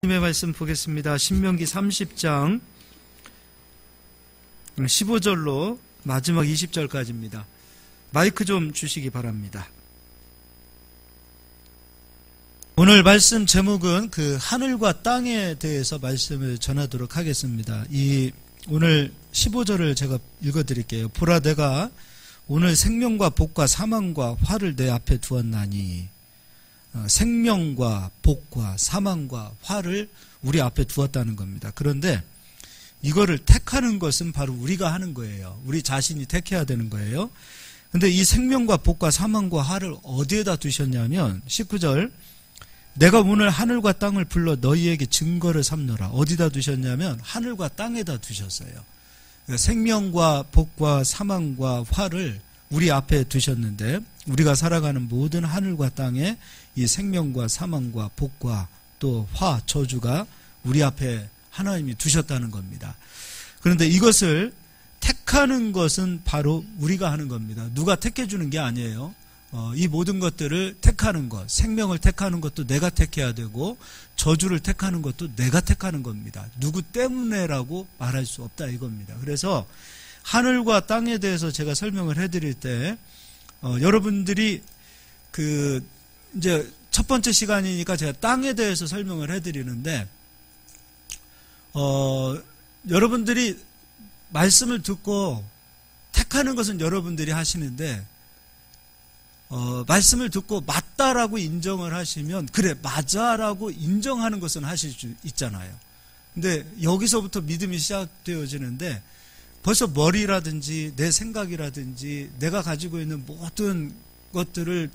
하나님의 말씀 보겠습니다. 신명기 30장 15절로 마지막 20절까지입니다. 마이크 좀 주시기 바랍니다. 오늘 말씀 제목은 그 하늘과 땅에 대해서 말씀을 전하도록 하겠습니다. 오늘 15절을 제가 읽어드릴게요. 보라, 내가 오늘 생명과 복과 사망과 화를 내 앞에 두었나니. 생명과 복과 사망과 화를 우리 앞에 두었다는 겁니다. 그런데 이거를 택하는 것은 바로 우리가 하는 거예요. 우리 자신이 택해야 되는 거예요. 근데 이 생명과 복과 사망과 화를 어디에다 두셨냐면 19절, 내가 오늘 하늘과 땅을 불러 너희에게 증거를 삼노라. 어디다 두셨냐면 하늘과 땅에다 두셨어요. 그러니까 생명과 복과 사망과 화를 우리 앞에 두셨는데, 우리가 살아가는 모든 하늘과 땅에 이 생명과 사망과 복과 또 화, 저주가 우리 앞에 하나님이 두셨다는 겁니다. 그런데 이것을 택하는 것은 바로 우리가 하는 겁니다. 누가 택해주는 게 아니에요. 이 모든 것들을 택하는 것, 생명을 택하는 것도 내가 택해야 되고, 저주를 택하는 것도 내가 택하는 겁니다. 누구 때문에라고 말할 수 없다 이겁니다. 그래서 하늘과 땅에 대해서 제가 설명을 해드릴 때, 여러분들이 이제 첫 번째 시간이니까 제가 땅에 대해서 설명을 해드리는데, 여러분들이 말씀을 듣고 택하는 것은 여러분들이 하시는데, 말씀을 듣고 맞다라고 인정을 하시면, 그래, 맞아라고 인정하는 것은 하실 수 있잖아요. 근데 여기서부터 믿음이 시작되어지는데, 벌써 머리라든지 내 생각이라든지 내가 가지고 있는 모든 것들을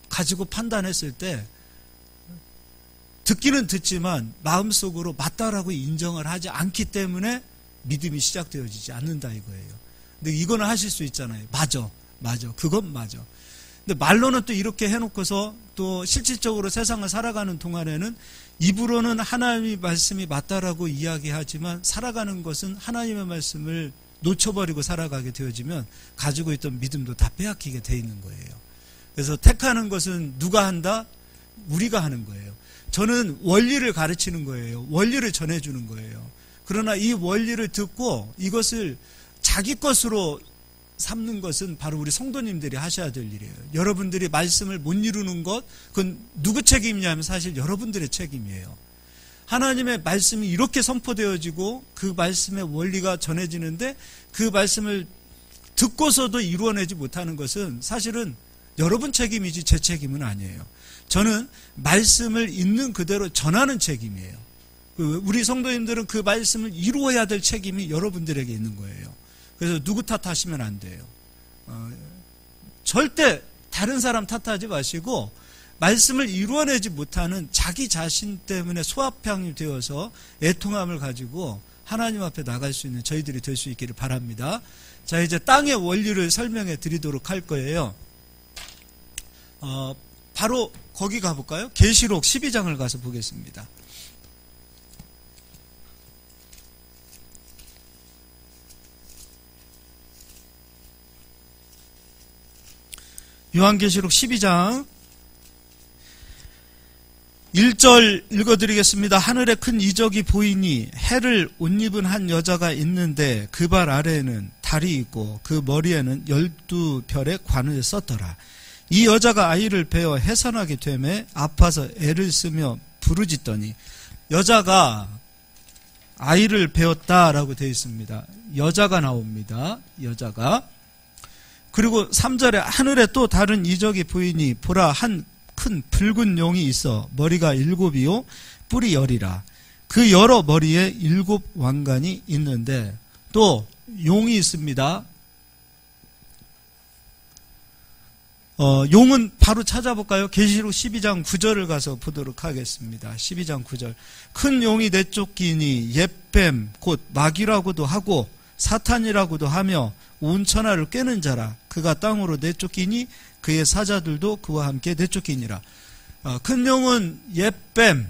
가지고 판단했을 때 듣기는 듣지만 마음속으로 맞다라고 인정을 하지 않기 때문에 믿음이 시작되어지지 않는다 이거예요. 근데 이거는 하실 수 있잖아요. 맞아. 그건 맞아. 근데 말로는 또 이렇게 해놓고서 또 실질적으로 세상을 살아가는 동안에는 입으로는 하나님의 말씀이 맞다라고 이야기하지만 살아가는 것은 하나님의 말씀을 놓쳐버리고 살아가게 되어지면 가지고 있던 믿음도 다 빼앗기게 돼 있는 거예요. 그래서 택하는 것은 누가 한다? 우리가 하는 거예요. 저는 원리를 가르치는 거예요. 원리를 전해주는 거예요. 그러나 이 원리를 듣고 이것을 자기 것으로 삼는 것은 바로 우리 성도님들이 하셔야 될 일이에요. 여러분들이 말씀을 못 이루는 것, 그건 누구 책임이냐면 사실 여러분들의 책임이에요. 하나님의 말씀이 이렇게 선포되어지고 그 말씀의 원리가 전해지는데 그 말씀을 듣고서도 이루어내지 못하는 것은 사실은 여러분 책임이지 제 책임은 아니에요. 저는 말씀을 있는 그대로 전하는 책임이에요. 우리 성도님들은 그 말씀을 이루어야 될 책임이 여러분들에게 있는 거예요. 그래서 누구 탓하시면 안 돼요. 절대 다른 사람 탓하지 마시고 말씀을 이루어내지 못하는 자기 자신 때문에 소합형이 되어서 애통함을 가지고 하나님 앞에 나갈 수 있는 저희들이 될 수 있기를 바랍니다. 자, 이제 땅의 원리를 설명해 드리도록 할 거예요. 바로 거기 가볼까요? 계시록 12장을 가서 보겠습니다. 요한계시록 12장 1절 읽어드리겠습니다. 하늘에 큰 이적이 보이니 해를 옷 입은 한 여자가 있는데 그 발 아래에는 달이 있고 그 머리에는 12별의 관을 썼더라. 이 여자가 아이를 베어 해산하게 되매 아파서 애를 쓰며 부르짖더니, 여자가 아이를 베었다라고 되어 있습니다. 여자가 나옵니다. 여자가. 그리고 3절에 하늘에 또 다른 이적이 보이니 보라, 한 큰 붉은 용이 있어 머리가 7이요 뿔이 10이라. 그 여러 머리에 7 왕관이 있는데 또 용이 있습니다. 용은 바로 찾아볼까요? 계시록 12장 9절을 가서 보도록 하겠습니다. 12장 9절. 큰 용이 내쫓기니 옛뱀 곧 마귀라고도 하고 사탄이라고도 하며 온 천하를 꿰는 자라. 그가 땅으로 내쫓기니 그의 사자들도 그와 함께 내쫓기니라. 큰 용은 옛뱀,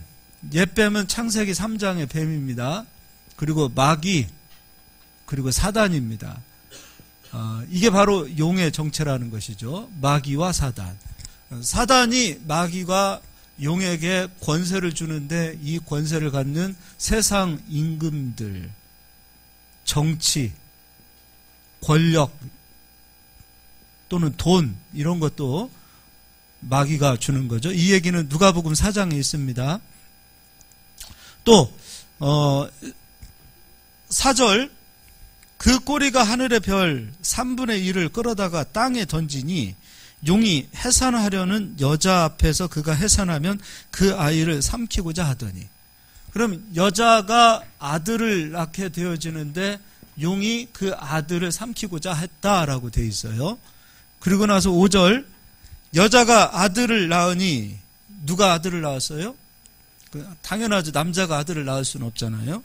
옛뱀은 창세기 3장의 뱀입니다. 그리고 마귀, 그리고 사단입니다. 이게 바로 용의 정체라는 것이죠. 마귀와 사단. 사단이 마귀가 용에게 권세를 주는데 이 권세를 갖는 세상 임금들, 정치, 권력 또는 돈 이런 것도 마귀가 주는 거죠. 이 얘기는 누가복음 4장에 있습니다. 또 4절 그 꼬리가 하늘의 별 3분의 1을 끌어다가 땅에 던지니 용이 해산하려는 여자 앞에서 그가 해산하면 그 아이를 삼키고자 하더니. 그럼 여자가 아들을 낳게 되어지는데 용이 그 아들을 삼키고자 했다라고 되어 있어요. 그리고 나서 5절 여자가 아들을 낳으니 누가 아들을 낳았어요? 당연하죠. 남자가 아들을 낳을 수는 없잖아요.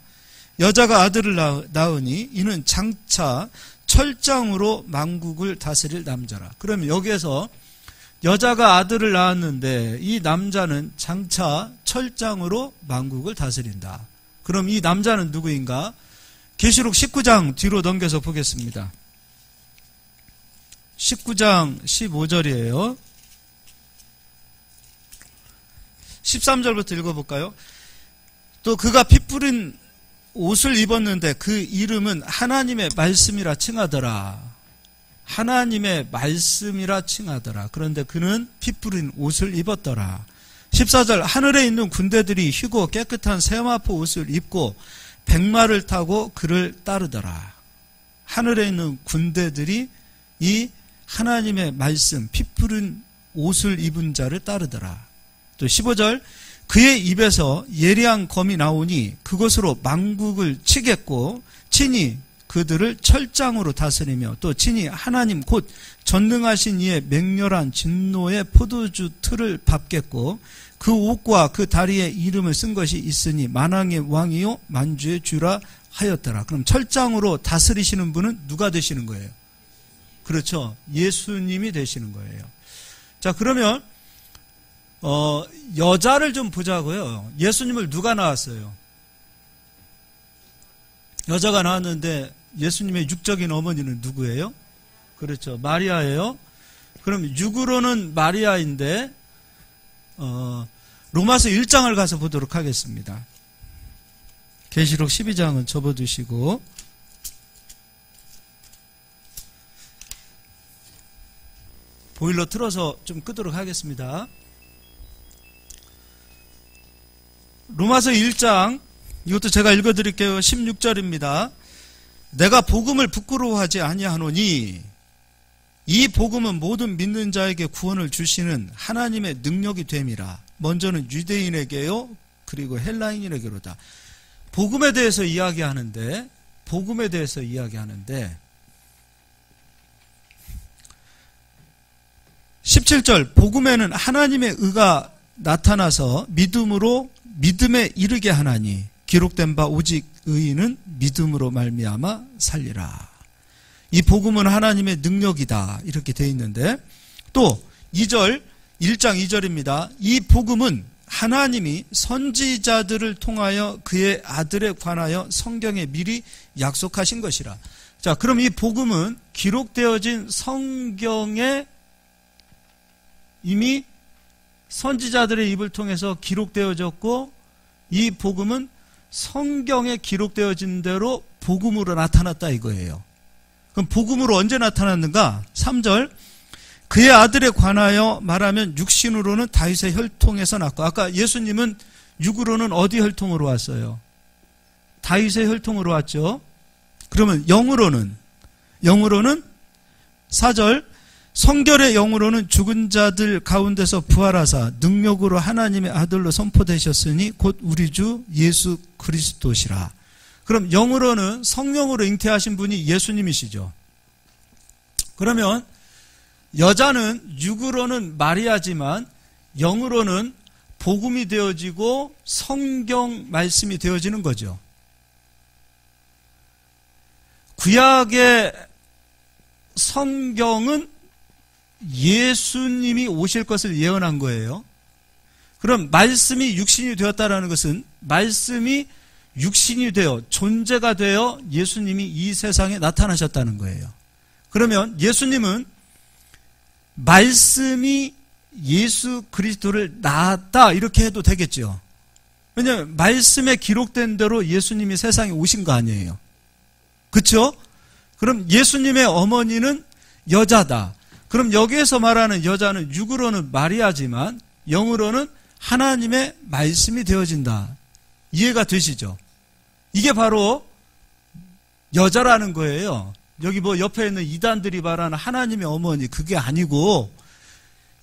여자가 아들을 낳으니 이는 장차 철장으로 만국을 다스릴 남자라. 그러면 여기에서 여자가 아들을 낳았는데 이 남자는 장차 철장으로 만국을 다스린다. 그럼 이 남자는 누구인가? 계시록 19장 뒤로 넘겨서 보겠습니다. 19장 15절이에요. 13절부터 읽어볼까요? 또 그가 피 뿌린 옷을 입었는데 그 이름은 하나님의 말씀이라 칭하더라. 하나님의 말씀이라 칭하더라. 그런데 그는 피 뿌린 옷을 입었더라. 14절 하늘에 있는 군대들이 희고 깨끗한 세마포 옷을 입고 백마를 타고 그를 따르더라. 하늘에 있는 군대들이 이 하나님의 말씀 피 뿌린 옷을 입은 자를 따르더라. 또 15절 그의 입에서 예리한 검이 나오니 그것으로 만국을 치겠고 친히 그들을 철장으로 다스리며 또 친히 하나님 곧 전능하신 이의 맹렬한 진노의 포도주 틀을 밟겠고 그 옷과 그 다리에 이름을 쓴 것이 있으니 만왕의 왕이요 만주의 주라 하였더라. 그럼 철장으로 다스리시는 분은 누가 되시는 거예요? 그렇죠. 예수님이 되시는 거예요. 자, 그러면 여자를 좀 보자고요. 예수님을 누가 낳았어요? 여자가 낳았는데 예수님의 육적인 어머니는 누구예요? 그렇죠. 마리아예요. 그럼 육으로는 마리아인데 로마서 1장을 가서 보도록 하겠습니다. 계시록 12장은 접어두시고 보일러 틀어서 좀 끄도록 하겠습니다. 로마서 1장 이것도 제가 읽어드릴게요. 16절입니다. 내가 복음을 부끄러워하지 아니하노니 이 복음은 모든 믿는 자에게 구원을 주시는 하나님의 능력이 됨이라. 먼저는 유대인에게요 그리고 헬라인에게로다. 복음에 대해서 이야기하는데 17절 복음에는 하나님의 의가 나타나서 믿음에 이르게 하나니 기록된 바 오직 의인은 믿음으로 말미암아 살리라. 이 복음은 하나님의 능력이다 이렇게 되어 있는데 또 2절 1장 2절입니다. 이 복음은 하나님이 선지자들을 통하여 그의 아들에 관하여 성경에 미리 약속하신 것이라. 자, 그럼 이 복음은 기록되어진 성경에 이미 선지자들의 입을 통해서 기록되어졌고 이 복음은 성경에 기록되어진 대로 복음으로 나타났다 이거예요. 그럼 복음으로 언제 나타났는가? 3절 그의 아들에 관하여 말하면 육신으로는 다윗의 혈통에서 났고 아까 예수님은 육으로는 어디 혈통으로 왔어요? 다윗의 혈통으로 왔죠. 그러면 영으로는 4절 성결의 영으로는 죽은 자들 가운데서 부활하사 능력으로 하나님의 아들로 선포되셨으니 곧 우리 주 예수 그리스도시라. 그럼 영으로는 성령으로 잉태하신 분이 예수님이시죠. 그러면 여자는 육으로는 마리아지만 영으로는 복음이 되어지고 성경 말씀이 되어지는 거죠. 구약의 성경은 예수님이 오실 것을 예언한 거예요. 그럼 말씀이 육신이 되었다라는 것은 말씀이 육신이 되어 존재가 되어 예수님이 이 세상에 나타나셨다는 거예요. 그러면 예수님은 말씀이 예수 그리스도를 낳았다 이렇게 해도 되겠죠. 왜냐하면 말씀에 기록된 대로 예수님이 세상에 오신 거 아니에요. 그렇죠? 그럼 예수님의 어머니는 여자다. 그럼 여기에서 말하는 여자는 육으로는 마리아지만 영으로는 하나님의 말씀이 되어진다. 이해가 되시죠? 이게 바로 여자라는 거예요. 여기 뭐 옆에 있는 이단들이 말하는 하나님의 어머니 그게 아니고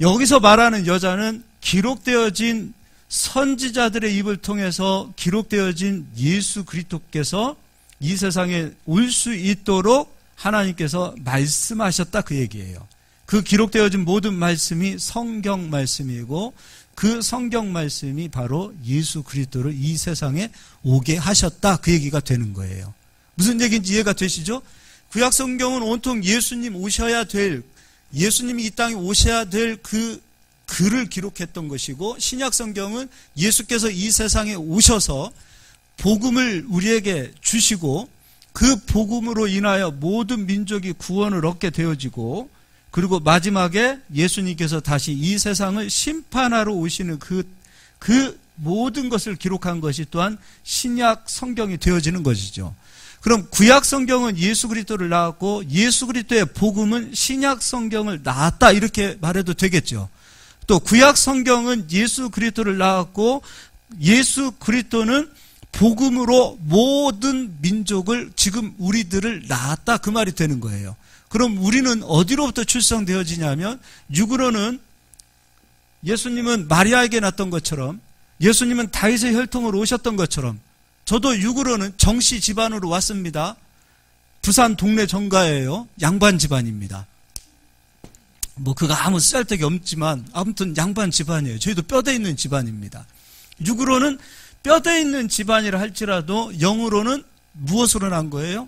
여기서 말하는 여자는 기록되어진 선지자들의 입을 통해서 기록되어진 예수 그리스도께서 이 세상에 올 수 있도록 하나님께서 말씀하셨다 그 얘기예요. 그 기록되어진 모든 말씀이 성경 말씀이고 그 성경 말씀이 바로 예수 그리스도를 이 세상에 오게 하셨다 그 얘기가 되는 거예요. 무슨 얘기인지 이해가 되시죠? 구약 성경은 온통 예수님 오셔야 될 예수님이 이 땅에 오셔야 될 그 글을 기록했던 것이고 신약 성경은 예수께서 이 세상에 오셔서 복음을 우리에게 주시고 그 복음으로 인하여 모든 민족이 구원을 얻게 되어지고 그리고 마지막에 예수님께서 다시 이 세상을 심판하러 오시는 그 모든 것을 기록한 것이 또한 신약 성경이 되어지는 것이죠. 그럼 구약 성경은 예수 그리스도를 낳았고 예수 그리스도의 복음은 신약 성경을 낳았다 이렇게 말해도 되겠죠. 또 구약 성경은 예수 그리스도를 낳았고 예수 그리스도는 복음으로 모든 민족을 지금 우리들을 낳았다 그 말이 되는 거예요. 그럼 우리는 어디로부터 출생되어지냐면 육으로는 예수님은 마리아에게 낳았던 것처럼 예수님은 다윗의 혈통으로 오셨던 것처럼 저도 육으로는 정씨 집안으로 왔습니다. 부산 동네 정가예요. 양반 집안입니다. 뭐 그거 아무 쓸데기 없지만 아무튼 양반 집안이에요. 저희도 뼈대 있는 집안입니다. 육으로는 뼈대 있는 집안이라 할지라도 영으로는 무엇으로 낳은 거예요?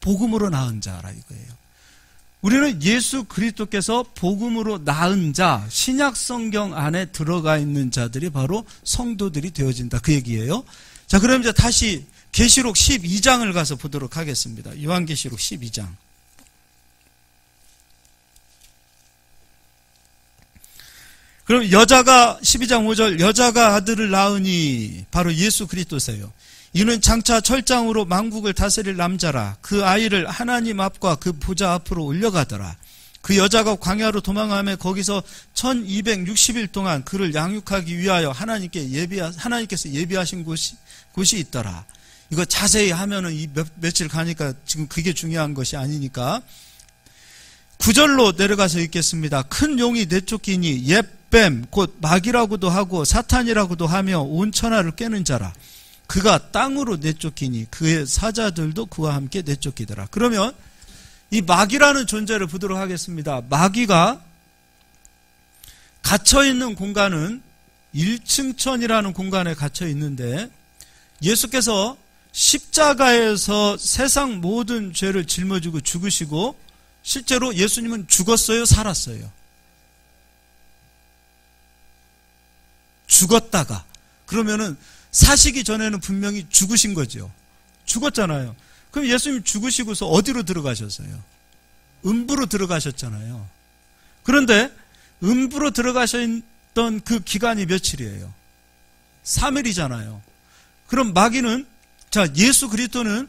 복음으로 낳은 자라 이거예요. 우리는 예수 그리스도께서 복음으로 낳은 자, 신약 성경 안에 들어가 있는 자들이 바로 성도들이 되어진다 그 얘기예요. 자, 그럼 이제 다시 계시록 12장을 가서 보도록 하겠습니다. 요한계시록 12장. 그럼 여자가 12장 5절 여자가 아들을 낳으니 바로 예수 그리스도세요. 이는 장차 철장으로 만국을 다스릴 남자라. 그 아이를 하나님 앞과 그 보좌 앞으로 올려가더라. 그 여자가 광야로 도망하며 거기서 1260일 동안 그를 양육하기 위하여 하나님께서 예비하신 곳이 있더라. 이거 자세히 하면은 이 며칠 가니까 지금 그게 중요한 것이 아니니까 9절로 내려가서 읽겠습니다. 큰 용이 내쫓기니 옛뱀 곧 마귀라고도 하고 사탄이라고도 하며 온 천하를 꿰는 자라. 그가 땅으로 내쫓기니 그의 사자들도 그와 함께 내쫓기더라. 그러면 이 마귀라는 존재를 보도록 하겠습니다. 마귀가 갇혀있는 공간은 1층천이라는 공간에 갇혀 있는데 예수께서 십자가에서 세상 모든 죄를 짊어지고 죽으시고 실제로 예수님은 죽었어요? 살았어요? 죽었다가 그러면은 사시기 전에는 분명히 죽으신 거죠. 죽었잖아요. 그럼 예수님 죽으시고서 어디로 들어가셨어요? 음부로 들어가셨잖아요. 그런데 음부로 들어가셨던 그 기간이 며칠이에요? 3일이잖아요. 그럼 마귀는 자 예수 그리스도는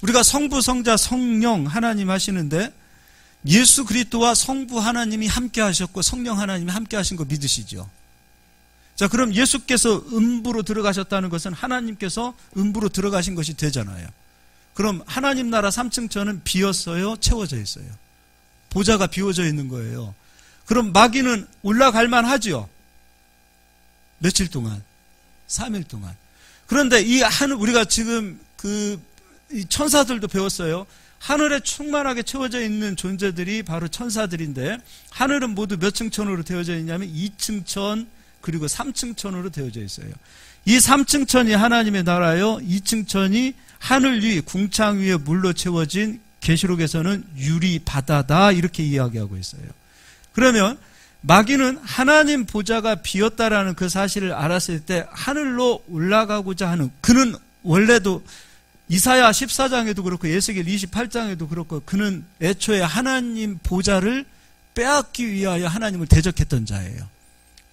우리가 성부 성자 성령 하나님 하시는데 예수 그리스도와 성부 하나님이 함께 하셨고 성령 하나님이 함께 하신 거 믿으시죠? 자, 그럼 예수께서 음부로 들어가셨다는 것은 하나님께서 음부로 들어가신 것이 되잖아요. 그럼 하나님 나라 3층천은 비었어요? 채워져 있어요? 보좌가 비워져 있는 거예요. 그럼 마귀는 올라갈 만하죠? 며칠 동안? 3일 동안. 그런데 이 하늘, 우리가 지금 이 천사들도 배웠어요. 하늘에 충만하게 채워져 있는 존재들이 바로 천사들인데 하늘은 모두 몇 층천으로 되어져 있냐면 2층천 그리고 3층천으로 되어져 있어요. 이 3층천이 하나님의 나라요. 2층천이 하늘 위 궁창 위에 물로 채워진 계시록에서는 유리 바다다 이렇게 이야기하고 있어요. 그러면 마귀는 하나님 보좌가 비었다라는 그 사실을 알았을 때 하늘로 올라가고자 하는 그는 원래도 이사야 14장에도 그렇고 에스겔 28장에도 그렇고 그는 애초에 하나님 보좌를 빼앗기 위하여 하나님을 대적했던 자예요.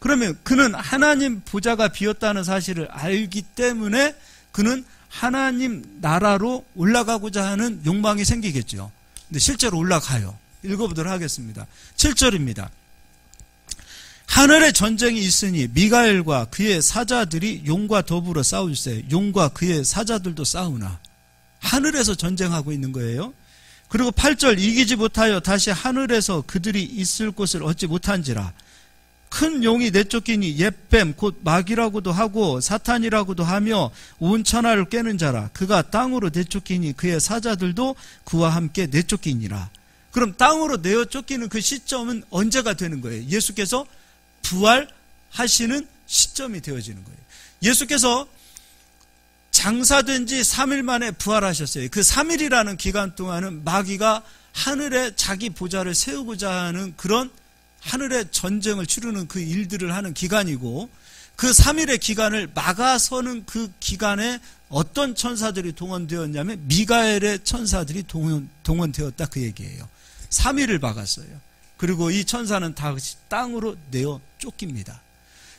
그러면 그는 하나님 보좌가 비었다는 사실을 알기 때문에 그는 하나님 나라로 올라가고자 하는 욕망이 생기겠죠. 근데 실제로 올라가요. 읽어보도록 하겠습니다. 7절입니다. 하늘에 전쟁이 있으니 미가엘과 그의 사자들이 용과 더불어 싸울세. 용과 그의 사자들도 싸우나. 하늘에서 전쟁하고 있는 거예요. 그리고 8절 이기지 못하여 다시 하늘에서 그들이 있을 곳을 얻지 못한지라. 큰 용이 내쫓기니 옛뱀 곧 마귀라고도 하고 사탄이라고도 하며 온 천하를 꿰는 자라. 그가 땅으로 내쫓기니 그의 사자들도 그와 함께 내쫓기니라. 그럼 땅으로 내어 쫓기는 그 시점은 언제가 되는 거예요? 예수께서 부활하시는 시점이 되어지는 거예요. 예수께서 장사된 지 3일 만에 부활하셨어요. 그 3일이라는 기간 동안은 마귀가 하늘에 자기 보좌를 세우고자 하는 그런 하늘의 전쟁을 치르는 그 일들을 하는 기간이고, 그 3일의 기간을 막아서는 그 기간에 어떤 천사들이 동원되었냐면 미가엘의 천사들이 동원되었다, 그 얘기예요. 3일을 막았어요. 그리고 이 천사는 다시 땅으로 내어 쫓깁니다.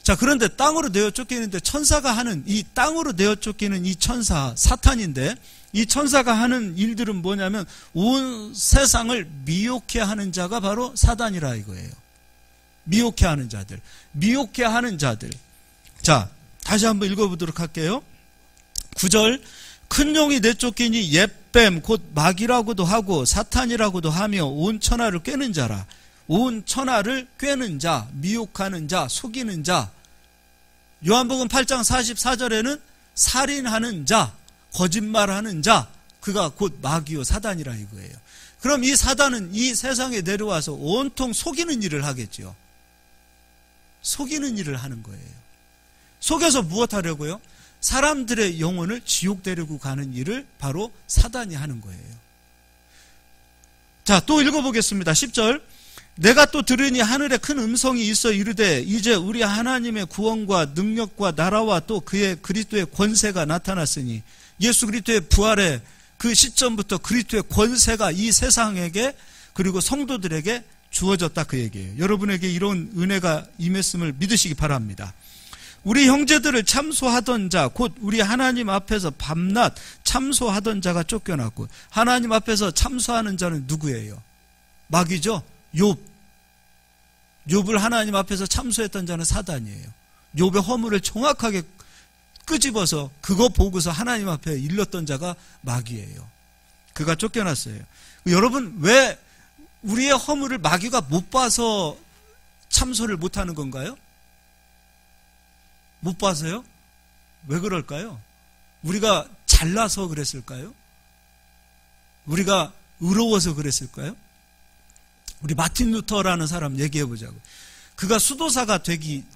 자, 그런데 땅으로 내어 쫓기는데 천사가 하는, 이 땅으로 내어 쫓기는 이 천사 사탄인데, 이 천사가 하는 일들은 뭐냐면 온 세상을 미혹해 하는 자가 바로 사단이라 이거예요. 미혹해 하는 자들, 미혹해 하는 자들. 자, 다시 한번 읽어보도록 할게요. 9절 큰 용이 내쫓기니 옛뱀 곧 마귀라고도 하고 사탄이라고도 하며 온 천하를 꿰는 자라. 온 천하를 꿰는 자, 미혹하는 자, 속이는 자. 요한복음 8장 44절에는 살인하는 자, 거짓말하는 자, 그가 곧 마귀요 사단이라 이거예요. 그럼 이 사단은 이 세상에 내려와서 온통 속이는 일을 하겠죠. 속이는 일을 하는 거예요. 속여서 무엇 하려고요? 사람들의 영혼을 지옥 데리고 가는 일을 바로 사단이 하는 거예요. 자, 또 읽어보겠습니다. 10절 내가 또 들으니 하늘에 큰 음성이 있어 이르되 이제 우리 하나님의 구원과 능력과 나라와 또 그의 그리스도의 권세가 나타났으니, 예수 그리스도의 부활의 그 시점부터 그리스도의 권세가 이 세상에게 그리고 성도들에게 주어졌다, 그 얘기예요. 여러분에게 이런 은혜가 임했음을 믿으시기 바랍니다. 우리 형제들을 참소하던 자, 곧 우리 하나님 앞에서 밤낮 참소하던 자가 쫓겨났고, 하나님 앞에서 참소하는 자는 누구예요? 마귀죠. 욥을 하나님 앞에서 참소했던 자는 사단이에요. 욥의 허물을 정확하게 끄집어서 그거 보고서 하나님 앞에 일렀던 자가 마귀예요. 그가 쫓겨났어요. 여러분, 왜 우리의 허물을 마귀가 못 봐서 참소를 못하는 건가요? 못 봐서요? 왜 그럴까요? 우리가 잘나서 그랬을까요? 우리가 의로워서 그랬을까요? 우리 마틴 루터라는 사람 얘기해 보자고. 그가 수도사가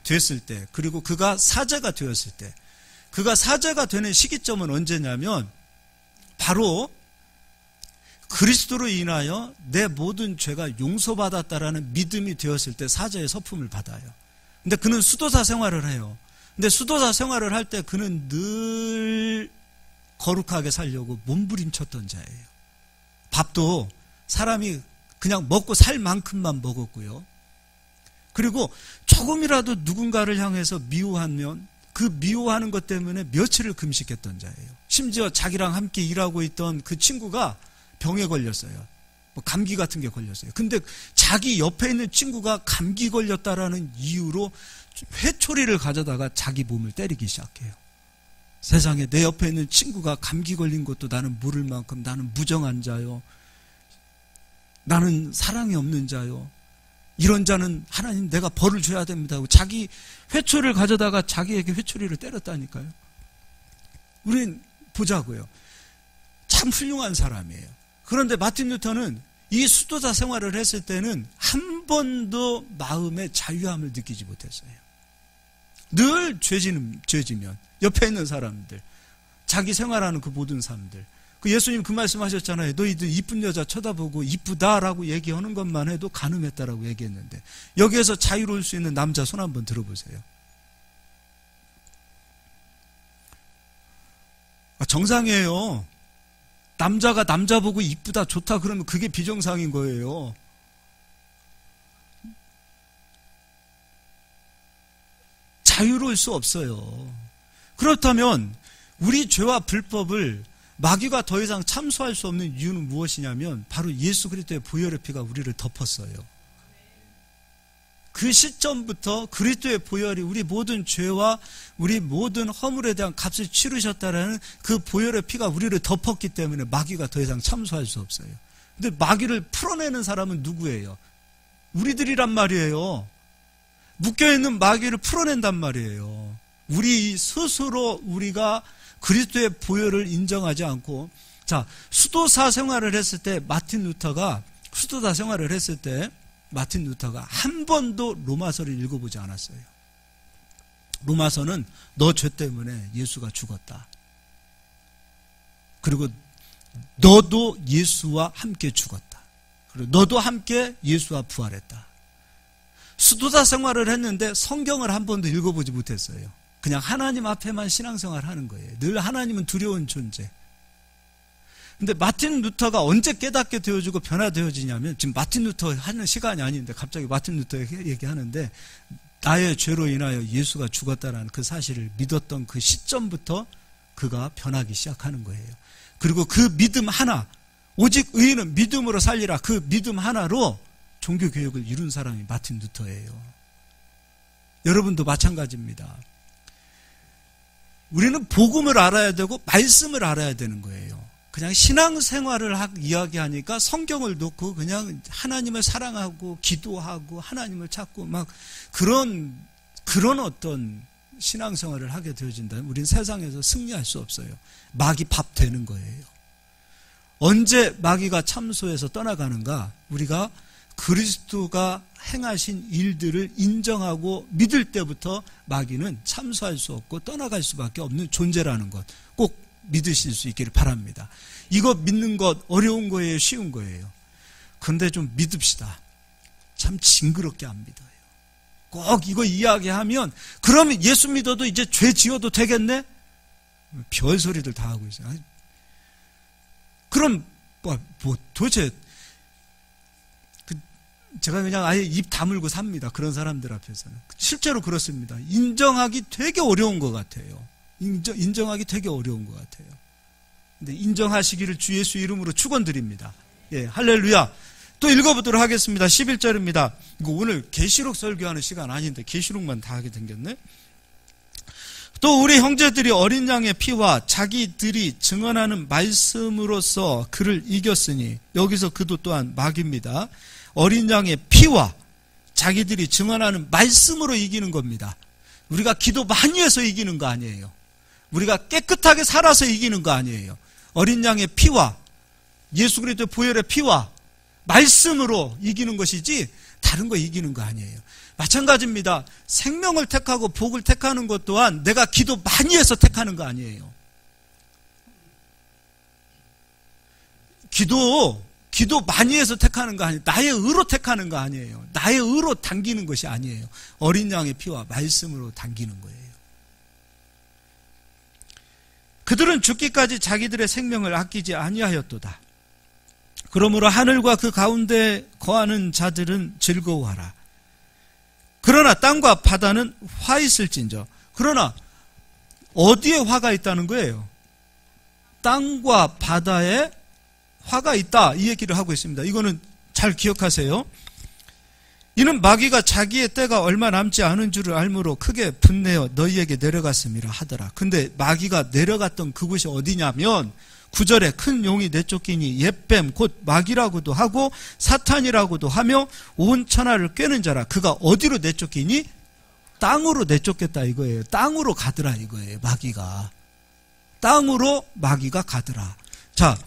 됐을 때, 그리고 그가 사제가 되었을 때, 그가 사제가 되는 시기점은 언제냐면 바로 그리스도로 인하여 내 모든 죄가 용서받았다라는 믿음이 되었을 때 사제의 서품을 받아요. 근데 그는 수도사 생활을 해요. 근데 수도사 생활을 할 때 그는 늘 거룩하게 살려고 몸부림쳤던 자예요. 밥도 사람이 그냥 먹고 살 만큼만 먹었고요. 그리고 조금이라도 누군가를 향해서 미워하면 그 미워하는 것 때문에 며칠을 금식했던 자예요. 심지어 자기랑 함께 일하고 있던 그 친구가 병에 걸렸어요. 뭐 감기 같은 게 걸렸어요. 근데 자기 옆에 있는 친구가 감기 걸렸다라는 이유로 회초리를 가져다가 자기 몸을 때리기 시작해요. 세상에 내 옆에 있는 친구가 감기 걸린 것도 나는 모를 만큼 나는 무정한 자요. 나는 사랑이 없는 자요. 이런 자는 하나님 내가 벌을 줘야 됩니다 하고 자기 회초리를 가져다가 자기에게 회초리를 때렸다니까요. 우린 보자고요. 참 훌륭한 사람이에요. 그런데 마틴 루터는 이 수도자 생활을 했을 때는 한 번도 마음의 자유함을 느끼지 못했어요. 늘 죄지면 옆에 있는 사람들, 자기 생활하는 그 모든 사람들, 그 예수님 그 말씀하셨잖아요. 너희들 이쁜 여자 쳐다보고 이쁘다라고 얘기하는 것만 해도 간음했다라고 얘기했는데, 여기에서 자유로울 수 있는 남자 손 한번 들어보세요. 정상이에요. 남자가 남자 보고 이쁘다 좋다 그러면 그게 비정상인 거예요. 어려울 수 없어요. 그렇다면 우리 죄와 불법을 마귀가 더 이상 참소할 수 없는 이유는 무엇이냐면 바로 예수 그리스도의 보혈의 피가 우리를 덮었어요. 그 시점부터 그리스도의 보혈이 우리 모든 죄와 우리 모든 허물에 대한 값을 치르셨다라는 그 보혈의 피가 우리를 덮었기 때문에 마귀가 더 이상 참소할 수 없어요. 근데 마귀를 풀어내는 사람은 누구예요? 우리들이란 말이에요. 묶여있는 마귀를 풀어낸단 말이에요. 우리 스스로 우리가 그리스도의 보혈을 인정하지 않고, 자, 수도사 생활을 했을 때 마틴 루터가 한 번도 로마서를 읽어보지 않았어요. 로마서는 너 죄 때문에 예수가 죽었다. 그리고 너도 예수와 함께 죽었다. 그리고 너도 함께 예수와 부활했다. 수도사 생활을 했는데 성경을 한 번도 읽어보지 못했어요. 그냥 하나님 앞에만 신앙생활 하는 거예요. 늘 하나님은 두려운 존재. 근데 마틴 루터가 언제 깨닫게 되어지고 변화되어지냐면, 지금 마틴 루터 하는 시간이 아닌데 갑자기 마틴 루터 얘기하는데, 나의 죄로 인하여 예수가 죽었다라는 그 사실을 믿었던 그 시점부터 그가 변하기 시작하는 거예요. 그리고 그 믿음 하나, 오직 의인은 믿음으로 살리라, 그 믿음 하나로 종교개혁을 이룬 사람이 마틴 루터예요. 여러분도 마찬가지입니다. 우리는 복음을 알아야 되고 말씀을 알아야 되는 거예요. 그냥 신앙생활을 이야기하니까 성경을 놓고 그냥 하나님을 사랑하고 기도하고 하나님을 찾고 막 그런 어떤 신앙생활을 하게 되어진다면 우린 세상에서 승리할 수 없어요. 마귀 밥 되는 거예요. 언제 마귀가 참소해서 떠나가는가? 우리가 그리스도가 행하신 일들을 인정하고 믿을 때부터 마귀는 참소할 수 없고 떠나갈 수밖에 없는 존재라는 것 꼭 믿으실 수 있기를 바랍니다. 이거 믿는 것 어려운 거예요? 쉬운 거예요? 그런데 좀 믿읍시다. 참 징그럽게 안 믿어요. 꼭 이거 이야기하면 그러면 예수 믿어도 이제 죄 지어도 되겠네? 별소리들 다 하고 있어요. 그럼 뭐 도대체 제가 그냥 아예 입 다물고 삽니다. 그런 사람들 앞에서는. 실제로 그렇습니다. 인정하기 되게 어려운 것 같아요. 인정하기 되게 어려운 것 같아요. 근데 인정하시기를 주 예수 이름으로 축원드립니다. 예, 할렐루야. 또 읽어보도록 하겠습니다. 11절입니다. 이거 오늘 계시록 설교하는 시간 아닌데 계시록만 다 하게 생겼네. 또 우리 형제들이 어린 양의 피와 자기들이 증언하는 말씀으로써 그를 이겼으니, 여기서 그도 또한 마귀입니다. 어린 양의 피와 자기들이 증언하는 말씀으로 이기는 겁니다. 우리가 기도 많이 해서 이기는 거 아니에요. 우리가 깨끗하게 살아서 이기는 거 아니에요. 어린 양의 피와 예수 그리스도의 보혈의 피와 말씀으로 이기는 것이지 다른 거 이기는 거 아니에요. 마찬가지입니다. 생명을 택하고 복을 택하는 것 또한 내가 기도 많이 해서 택하는 거 아니에요. 기도 많이 해서 택하는 거 아니에요. 나의 의로 택하는 거 아니에요. 나의 의로 당기는 것이 아니에요. 어린 양의 피와 말씀으로 당기는 거예요. 그들은 죽기까지 자기들의 생명을 아끼지 아니하였도다. 그러므로 하늘과 그 가운데 거하는 자들은 즐거워하라. 그러나 땅과 바다는 화 있을진저. 그러나 어디에 화가 있다는 거예요? 땅과 바다에 화가 있다, 이 얘기를 하고 있습니다. 이거는 잘 기억하세요. 이는 마귀가 자기의 때가 얼마 남지 않은 줄을 알므로 크게 분내어 너희에게 내려갔음이라 하더라. 근데 마귀가 내려갔던 그곳이 어디냐면 9절에 큰 용이 내쫓기니 옛뱀 곧 마귀라고도 하고 사탄이라고도 하며 온 천하를 꿰는 자라. 그가 어디로 내쫓기니? 땅으로 내쫓겠다 이거예요. 땅으로 가더라 이거예요. 마귀가 땅으로 마귀가 가더라. 자,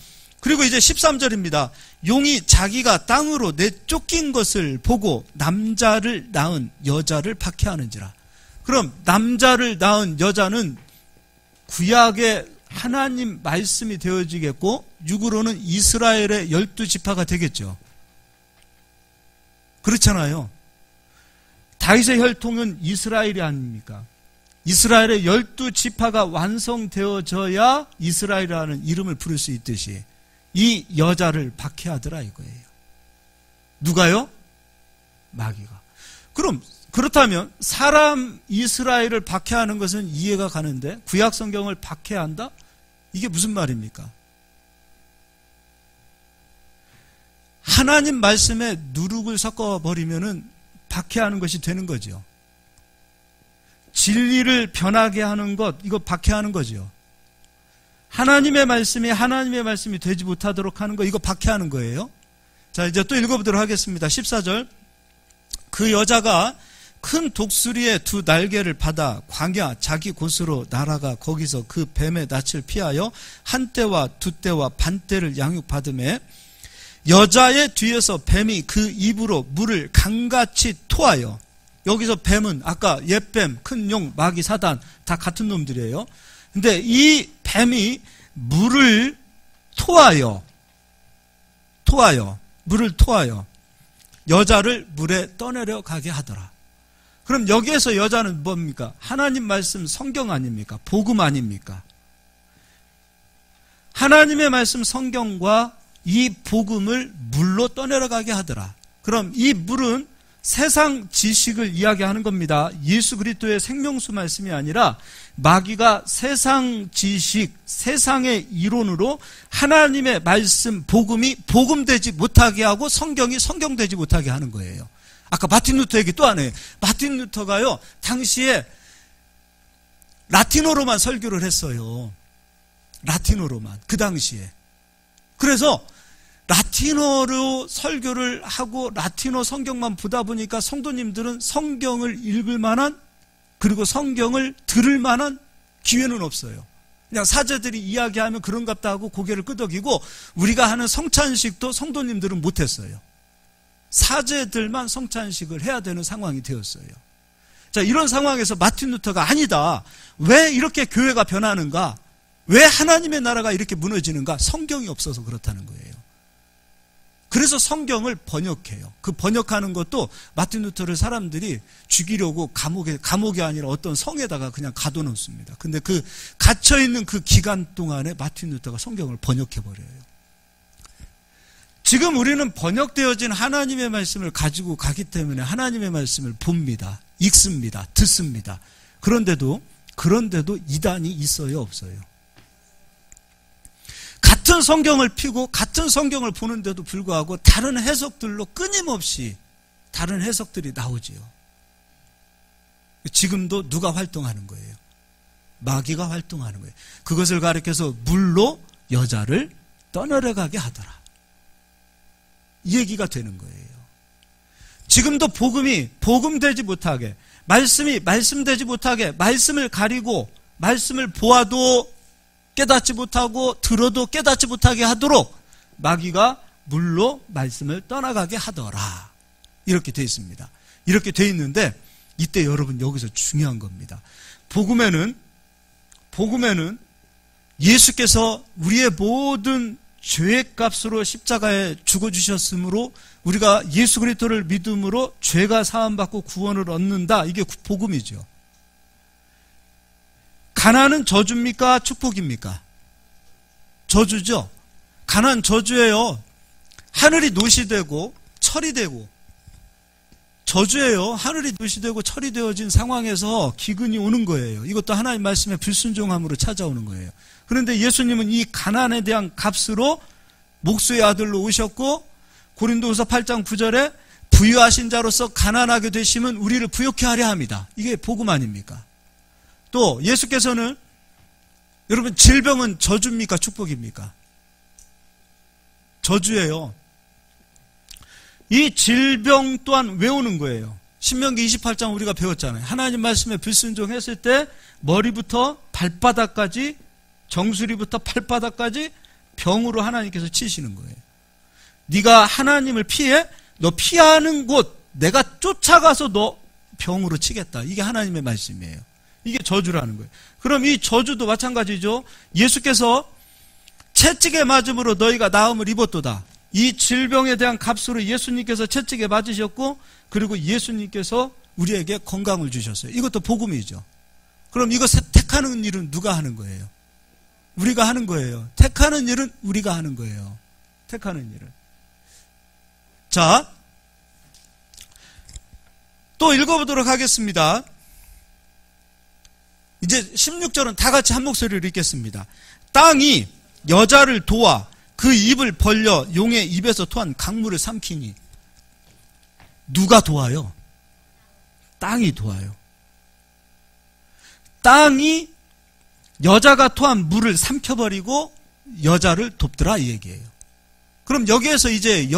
그리고 이제 13절입니다. 용이 자기가 땅으로 내쫓긴 것을 보고 남자를 낳은 여자를 박해하는지라. 그럼 남자를 낳은 여자는 구약의 하나님 말씀이 되어지겠고 육으로는 이스라엘의 12지파가 되겠죠. 그렇잖아요. 다윗의 혈통은 이스라엘이 아닙니까? 이스라엘의 12지파가 완성되어져야 이스라엘이라는 이름을 부를 수 있듯이 이 여자를 박해하더라 이거예요. 누가요? 마귀가. 그럼 그렇다면 사람 이스라엘을 박해하는 것은 이해가 가는데 구약 성경을 박해한다? 이게 무슨 말입니까? 하나님 말씀에 누룩을 섞어버리면은 박해하는 것이 되는 거죠. 진리를 변하게 하는 것, 이거 박해하는 거죠. 하나님의 말씀이 되지 못하도록 하는 거, 이거 박해하는 거예요. 자, 이제 또 읽어보도록 하겠습니다. 14절. 그 여자가 큰 독수리의 두 날개를 받아 광야 자기 곳으로 날아가 거기서 그 뱀의 낯을 피하여 한 떼와 두 떼와 반 떼를 양육받으매 여자의 뒤에서 뱀이 그 입으로 물을 강같이 토하여, 여기서 뱀은 아까 옛뱀, 큰 용, 마귀, 사단 다 같은 놈들이에요. 근데 이 뱀이 물을 토하여 여자를 물에 떠내려 가게 하더라. 그럼 여기에서 여자는 뭡니까? 하나님 말씀 성경 아닙니까? 복음 아닙니까? 하나님의 말씀 성경과 이 복음을 물로 떠내려가게 하더라. 그럼 이 물은 세상 지식을 이야기하는 겁니다. 예수 그리스도의 생명수 말씀이 아니라 마귀가 세상 지식, 세상의 이론으로 하나님의 말씀, 복음이 복음되지 못하게 하고 성경이 성경되지 못하게 하는 거예요. 아까 마틴 루터 얘기 또 하네. 마틴 루터가요, 당시에 라틴어로만 설교를 했어요. 라틴어로만, 그 당시에. 그래서 라틴어로 설교를 하고 라틴어 성경만 보다 보니까 성도님들은 성경을 읽을 만한, 그리고 성경을 들을 만한 기회는 없어요. 그냥 사제들이 이야기하면 그런갑다 하고 고개를 끄덕이고, 우리가 하는 성찬식도 성도님들은 못했어요. 사제들만 성찬식을 해야 되는 상황이 되었어요. 자, 이런 상황에서 마틴 루터가 아니다, 왜 이렇게 교회가 변하는가, 왜 하나님의 나라가 이렇게 무너지는가? 성경이 없어서 그렇다는 거예요. 그래서 성경을 번역해요. 그 번역하는 것도 마틴 루터를 사람들이 죽이려고 감옥이 아니라 어떤 성에다가 그냥 가둬놓습니다. 근데 그 갇혀있는 그 기간 동안에 마틴 루터가 성경을 번역해버려요. 지금 우리는 번역되어진 하나님의 말씀을 가지고 가기 때문에 하나님의 말씀을 봅니다. 읽습니다. 듣습니다. 그런데도 이단이 있어요, 없어요? 같은 성경을 펴고 같은 성경을 보는데도 불구하고 다른 해석들로 끊임없이 다른 해석들이 나오지요. 지금도 누가 활동하는 거예요? 마귀가 활동하는 거예요. 그것을 가리켜서 물로 여자를 떠내려가게 하더라. 이 얘기가 되는 거예요. 지금도 복음이 복음되지 못하게, 말씀이 말씀되지 못하게, 말씀을 가리고 말씀을 보아도 깨닫지 못하고 들어도 깨닫지 못하게 하도록 마귀가 물로 말씀을 떠나가게 하더라. 이렇게 되어 있습니다. 이렇게 되어 있는데 이때 여러분 여기서 중요한 겁니다. 복음에는 예수께서 우리의 모든 죄의 값으로 십자가에 죽어주셨으므로 우리가 예수 그리스도를 믿음으로 죄가 사함받고 구원을 얻는다. 이게 복음이죠. 가난은 저주입니까? 축복입니까? 저주죠. 가난 저주예요. 하늘이 노시되고 철이 되고, 저주예요. 하늘이 노시되고 철이 되어진 상황에서 기근이 오는 거예요. 이것도 하나님 말씀의 불순종함으로 찾아오는 거예요. 그런데 예수님은 이 가난에 대한 값으로 목수의 아들로 오셨고, 고린도후서 8장 9절에 부유하신 자로서 가난하게 되시면 우리를 부욕케 하려 합니다. 이게 복음 아닙니까? 또 예수께서는, 여러분, 질병은 저주입니까? 축복입니까? 저주예요. 이 질병 또한 왜 오는 거예요? 신명기 28장 우리가 배웠잖아요. 하나님 말씀에 불순종했을 때 머리부터 발바닥까지, 정수리부터 발바닥까지 병으로 하나님께서 치시는 거예요. 네가 하나님을 피해, 너 피하는 곳 내가 쫓아가서 너 병으로 치겠다. 이게 하나님의 말씀이에요. 이게 저주라는 거예요. 그럼 이 저주도 마찬가지죠. 예수께서 채찍에 맞음으로 너희가 나음을 입었도다. 이 질병에 대한 값으로 예수님께서 채찍에 맞으셨고, 그리고 예수님께서 우리에게 건강을 주셨어요. 이것도 복음이죠. 그럼 이거 택하는 일은 누가 하는 거예요? 우리가 하는 거예요. 택하는 일은 우리가 하는 거예요. 택하는 일은. 자, 또 읽어보도록 하겠습니다. 이제 16절은 다 같이 한 목소리로 읽겠습니다. 땅이 여자를 도와 그 입을 벌려 용의 입에서 토한 강물을 삼키니. 누가 도와요? 땅이 도와요. 땅이 여자가 토한 물을 삼켜버리고 여자를 돕더라 이 얘기예요. 그럼 여기에서 이제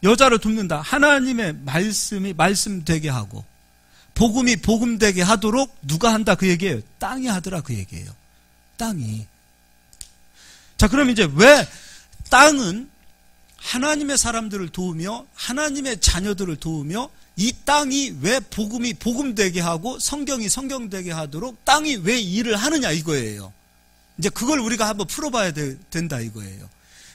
여자를 돕는다. 하나님의 말씀이 말씀되게 하고 복음이 복음되게 하도록 누가 한다 그 얘기예요. 땅이 하더라 그 얘기예요. 땅이. 자, 그럼 이제 왜 땅은 하나님의 사람들을 도우며 하나님의 자녀들을 도우며 이 땅이 왜 복음이 복음되게 하고 성경이 성경되게 하도록 땅이 왜 일을 하느냐 이거예요. 이제 그걸 우리가 한번 풀어봐야 된다 이거예요.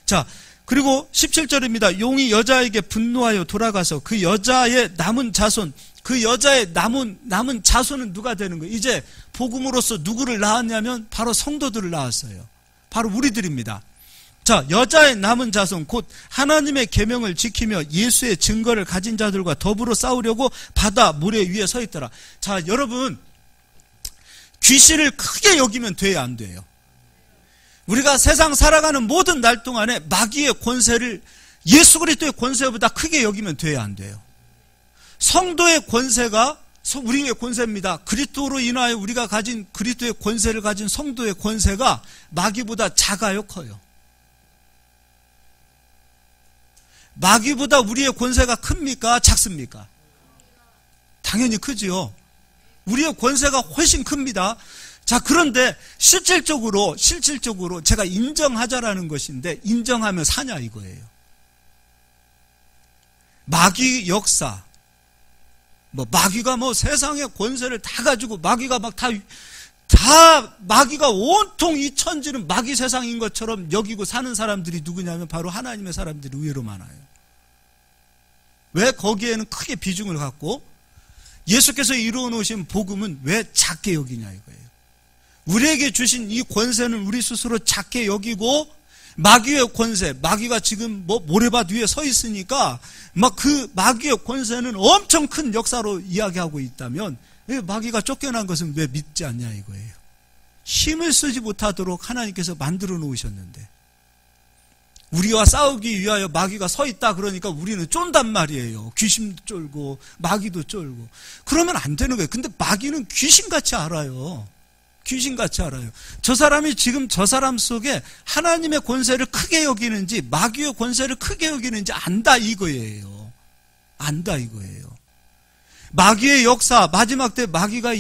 자, 그리고 17절입니다. 용이 여자에게 분노하여 돌아가서 그 여자의 남은 자손, 그 여자의 남은 자손은 누가 되는 거예요? 이제 복음으로서 누구를 낳았냐면 바로 성도들을 낳았어요. 바로 우리들입니다. 자, 여자의 남은 자손 곧 하나님의 계명을 지키며 예수의 증거를 가진 자들과 더불어 싸우려고 바다 모래 위에 서 있더라. 자, 여러분, 귀신을 크게 여기면 돼야 안 돼요? 우리가 세상 살아가는 모든 날 동안에 마귀의 권세를 예수 그리스도의 권세보다 크게 여기면 돼야 안 돼요? 성도의 권세가 우리의 권세입니다. 그리스도로 인하여 우리가 가진 그리스도의 권세를 가진 성도의 권세가 마귀보다 작아요, 커요? 마귀보다 우리의 권세가 큽니까? 작습니까? 당연히 크지요. 우리의 권세가 훨씬 큽니다. 자, 그런데 실질적으로 제가 인정하자라는 것인데 인정하면 사냐 이거예요. 마귀 역사, 마귀가 세상의 권세를 다 가지고 마귀가 마귀가 온통 이 천지는 마귀 세상인 것처럼 여기고 사는 사람들이 누구냐면 바로 하나님의 사람들이 의외로 많아요. 왜 거기에는 크게 비중을 갖고 예수께서 이루어 놓으신 복음은 왜 작게 여기냐 이거예요. 우리에게 주신 이 권세는 우리 스스로 작게 여기고 마귀의 권세, 마귀가 지금 모래밭 위에 서 있으니까 그 마귀의 권세는 엄청 큰 역사로 이야기하고 있다면 왜 마귀가 쫓겨난 것은 왜 믿지 않냐 이거예요. 힘을 쓰지 못하도록 하나님께서 만들어 놓으셨는데 우리와 싸우기 위하여 마귀가 서 있다 그러니까 우리는 쫀단 말이에요. 귀신도 쫄고 마귀도 쫄고. 그러면 안 되는 거예요. 근데 마귀는 귀신같이 알아요. 귀신같이 알아요. 저 사람이 지금 저 사람 속에 하나님의 권세를 크게 여기는지 마귀의 권세를 크게 여기는지 안다 이거예요. 안다 이거예요. 마귀의 역사, 마지막 때 마귀가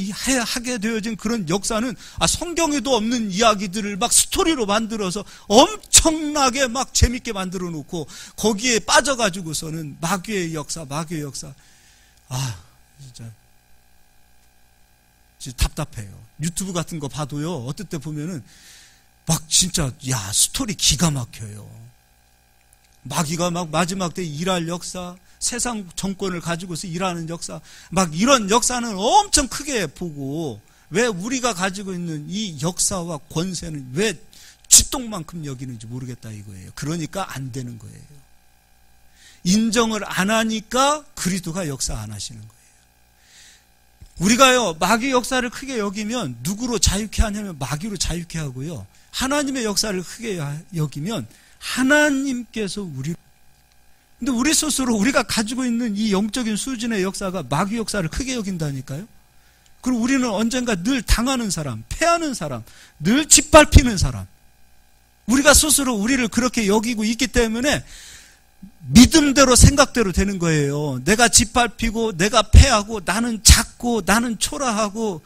하게 되어진 그런 역사는 성경에도 없는 이야기들을 스토리로 만들어서 엄청나게 재밌게 만들어 놓고 거기에 빠져가지고서는 마귀의 역사. 진짜 답답해요. 유튜브 같은 거 봐도요, 어떨 때 보면은 진짜 스토리 기가 막혀요. 마귀가 마지막 때 일할 역사, 세상 정권을 가지고서 일하는 역사, 이런 역사는 엄청 크게 보고 왜 우리가 가지고 있는 이 역사와 권세는 왜 쥐똥만큼 여기는지 모르겠다 이거예요. 그러니까 안 되는 거예요. 인정을 안 하니까 그리스도가 역사 안 하시는 거예요. 우리가요, 마귀 역사를 크게 여기면 누구로 자유케 하냐면 마귀로 자유케 하고요. 하나님의 역사를 크게 여기면 하나님께서 근데 우리 스스로 우리가 가지고 있는 이 영적인 수준의 역사가 마귀 역사를 크게 여긴다니까요. 그리고 우리는 언젠가 늘 당하는 사람, 패하는 사람, 늘 짓밟히는 사람. 우리가 스스로 우리를 그렇게 여기고 있기 때문에 믿음대로 생각대로 되는 거예요. 내가 짓밟히고 내가 패하고 나는 작고 나는 초라하고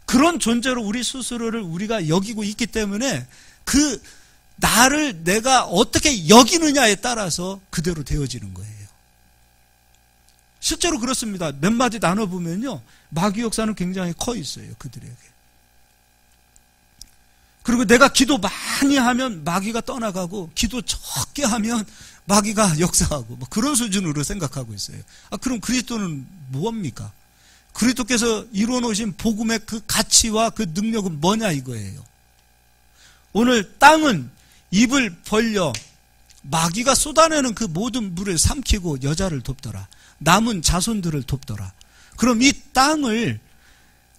그런 존재로 우리 스스로를 우리가 여기고 있기 때문에 나를 내가 어떻게 여기느냐에 따라서 그대로 되어지는 거예요. 실제로 그렇습니다. 몇 마디 나눠보면요, 마귀 역사는 굉장히 커 있어요, 그들에게. 그리고 내가 기도 많이 하면 마귀가 떠나가고 기도 적게 하면 마귀가 역사하고 그런 수준으로 생각하고 있어요. 그럼 그리스도는 무엇입니까? 그리스도께서 이루어 놓으신 복음의 그 가치와 그 능력은 뭐냐 이거예요. 오늘 땅은 입을 벌려 마귀가 쏟아내는 그 모든 물을 삼키고 여자를 돕더라. 남은 자손들을 돕더라. 그럼 이 땅을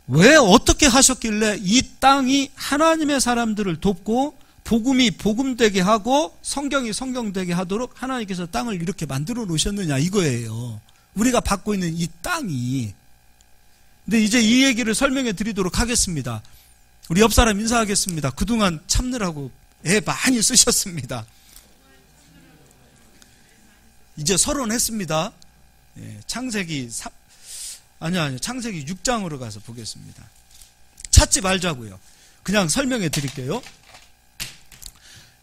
왜 어떻게 하셨길래 이 땅이 하나님의 사람들을 돕고 복음이 복음되게 하고 성경이 성경되게 하도록 하나님께서 땅을 이렇게 만들어 놓으셨느냐 이거예요. 우리가 받고 있는 이 땅이. 근데 이제 이 얘기를 설명해 드리도록 하겠습니다. 우리 옆 사람 인사하겠습니다. 그동안 참느라고 애 많이 쓰셨습니다. 이제 서론했습니다. 창세기 창세기 6장으로 가서 보겠습니다. 찾지 말자고요. 그냥 설명해 드릴게요.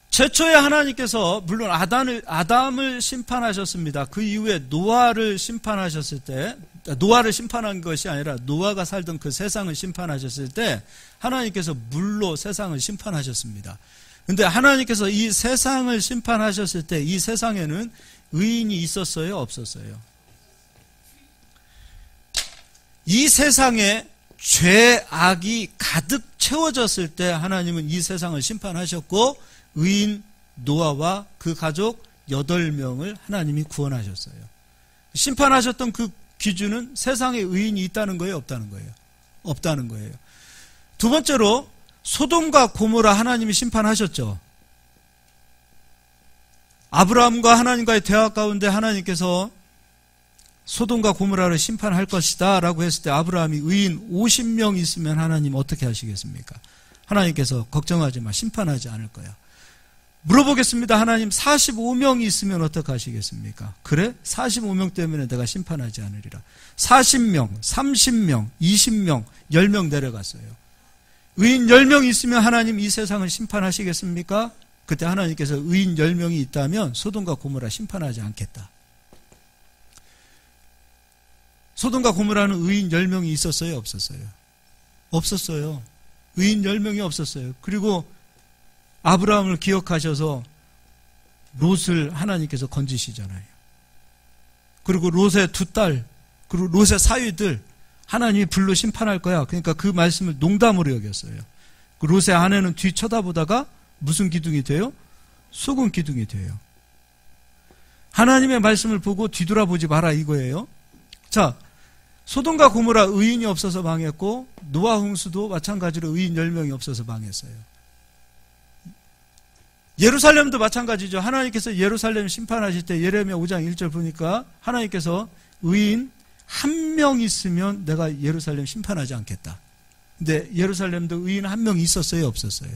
최초에 하나님께서 물론 아담을 심판하셨습니다. 그 이후에 노아를 심판하셨을 때, 노아를 심판한 것이 아니라 노아가 살던 그 세상을 심판하셨을 때 하나님께서 물로 세상을 심판하셨습니다. 근데 하나님께서 이 세상을 심판하셨을 때 이 세상에는 의인이 있었어요? 없었어요? 이 세상에 죄악이 가득 채워졌을 때 하나님은 이 세상을 심판하셨고 의인 노아와 그 가족 8명을 하나님이 구원하셨어요. 심판하셨던 그 기준은 세상에 의인이 있다는 거예요? 없다는 거예요? 없다는 거예요. 두 번째로 소돔과 고모라 하나님이 심판하셨죠. 아브라함과 하나님과의 대화 가운데 하나님께서 소돔과 고모라를 심판할 것이다 라고 했을 때 아브라함이 의인 50명 있으면 하나님 어떻게 하시겠습니까? 하나님께서 걱정하지 마, 심판하지 않을 거야. 물어보겠습니다. 하나님 45명이 있으면 어떻게 하시겠습니까? 그래? 45명 때문에 내가 심판하지 않으리라. 40명, 30명, 20명, 10명 내려갔어요. 의인 10명 있으면 하나님 이 세상을 심판하시겠습니까? 그때 하나님께서 의인 10명이 있다면 소돔과 고모라 심판하지 않겠다. 소돔과 고모라는 의인 10명이 있었어요? 없었어요? 없었어요. 의인 10명이 없었어요. 그리고 아브라함을 기억하셔서 롯을 하나님께서 건지시잖아요. 그리고 롯의 두 딸, 그리고 롯의 사위들 하나님이 불로 심판할 거야. 그러니까 그 말씀을 농담으로 여겼어요. 그 롯의 아내는 뒤 쳐다보다가 무슨 기둥이 돼요? 소금 기둥이 돼요. 하나님의 말씀을 보고 뒤돌아보지 마라 이거예요. 자, 소돔과 고모라 의인이 없어서 망했고 노아 홍수도 마찬가지로 의인 10명이 없어서 망했어요. 예루살렘도 마찬가지죠. 하나님께서 예루살렘 심판하실 때 예레미야 5장 1절 보니까 하나님께서 의인 1명 있으면 내가 예루살렘 심판하지 않겠다. 근데 예루살렘도 의인 1명 있었어요? 없었어요?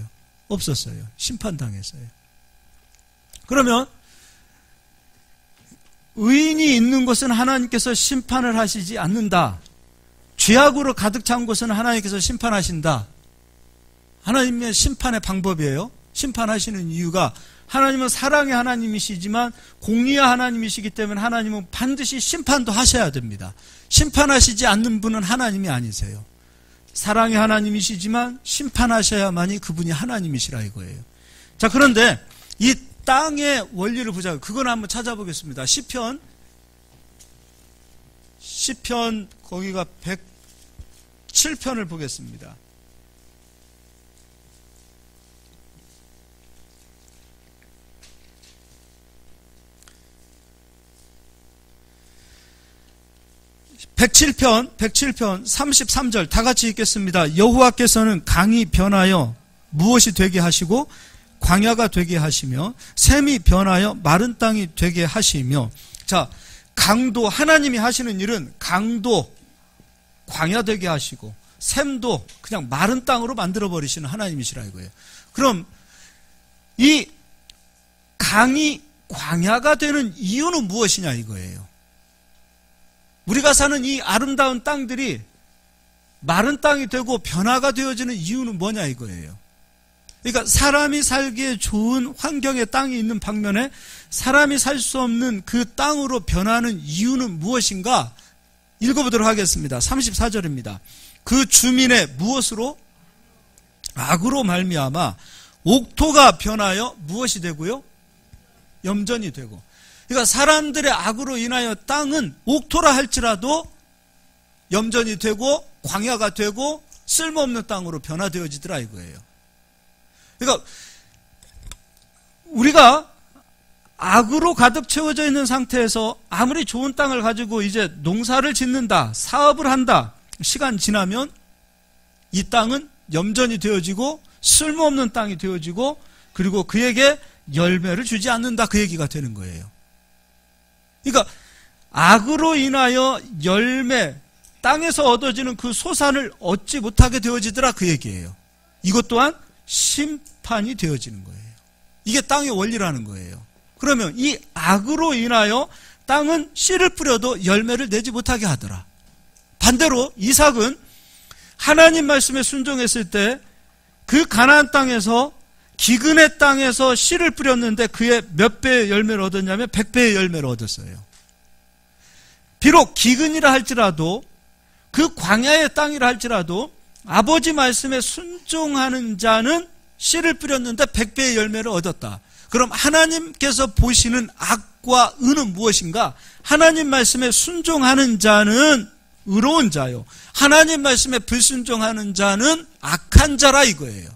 없었어요. 심판당했어요. 그러면 의인이 있는 곳은 하나님께서 심판을 하시지 않는다. 죄악으로 가득 찬 곳은 하나님께서 심판하신다. 하나님의 심판의 방법이에요. 심판하시는 이유가 하나님은 사랑의 하나님이시지만 공의의 하나님이시기 때문에 하나님은 반드시 심판도 하셔야 됩니다. 심판하시지 않는 분은 하나님이 아니세요. 사랑의 하나님이시지만 심판하셔야만이 그분이 하나님이시라 이거예요. 자, 그런데 이 땅의 원리를 보자고요. 그건 한번 찾아보겠습니다. 시편 거기가 107편을 보겠습니다. (107편) 33절 다 같이 읽겠습니다. 여호와께서는 강이 변하여 무엇이 되게 하시고 광야가 되게 하시며 샘이 변하여 마른 땅이 되게 하시며. 자, 강도, 하나님이 하시는 일은 강도 광야 되게 하시고 샘도 그냥 마른 땅으로 만들어 버리시는 하나님이시라 이거예요. 그럼 이 강이 광야가 되는 이유는 무엇이냐 이거예요. 우리가 사는 이 아름다운 땅들이 마른 땅이 되고 변화가 되어지는 이유는 뭐냐 이거예요. 그러니까 사람이 살기에 좋은 환경의 땅이 있는 방면에 사람이 살 수 없는 그 땅으로 변하는 이유는 무엇인가 읽어보도록 하겠습니다. 34절입니다. 그 주민의 무엇으로? 악으로 말미암아 옥토가 변하여 무엇이 되고요? 염전이 되고. 그러니까 사람들의 악으로 인하여 땅은 옥토라 할지라도 염전이 되고 광야가 되고 쓸모없는 땅으로 변화되어지더라 이거예요. 그러니까 우리가 악으로 가득 채워져 있는 상태에서 아무리 좋은 땅을 가지고 이제 농사를 짓는다, 사업을 한다, 시간 지나면 이 땅은 염전이 되어지고 쓸모없는 땅이 되어지고 그리고 그에게 열매를 주지 않는다, 그 얘기가 되는 거예요. 그러니까 악으로 인하여 열매, 땅에서 얻어지는 그 소산을 얻지 못하게 되어지더라, 그 얘기예요. 이것 또한 심판이 되어지는 거예요. 이게 땅의 원리라는 거예요. 그러면 이 악으로 인하여 땅은 씨를 뿌려도 열매를 내지 못하게 하더라. 반대로 이삭은 하나님 말씀에 순종했을 때 그 가나안 땅에서 기근의 땅에서 씨를 뿌렸는데 그의 몇 배의 열매를 얻었냐면 100배의 열매를 얻었어요. 비록 기근이라 할지라도 그 광야의 땅이라 할지라도 아버지 말씀에 순종하는 자는 씨를 뿌렸는데 100배의 열매를 얻었다. 그럼 하나님께서 보시는 악과 의는 무엇인가? 하나님 말씀에 순종하는 자는 의로운 자요, 하나님 말씀에 불순종하는 자는 악한 자라, 이거예요.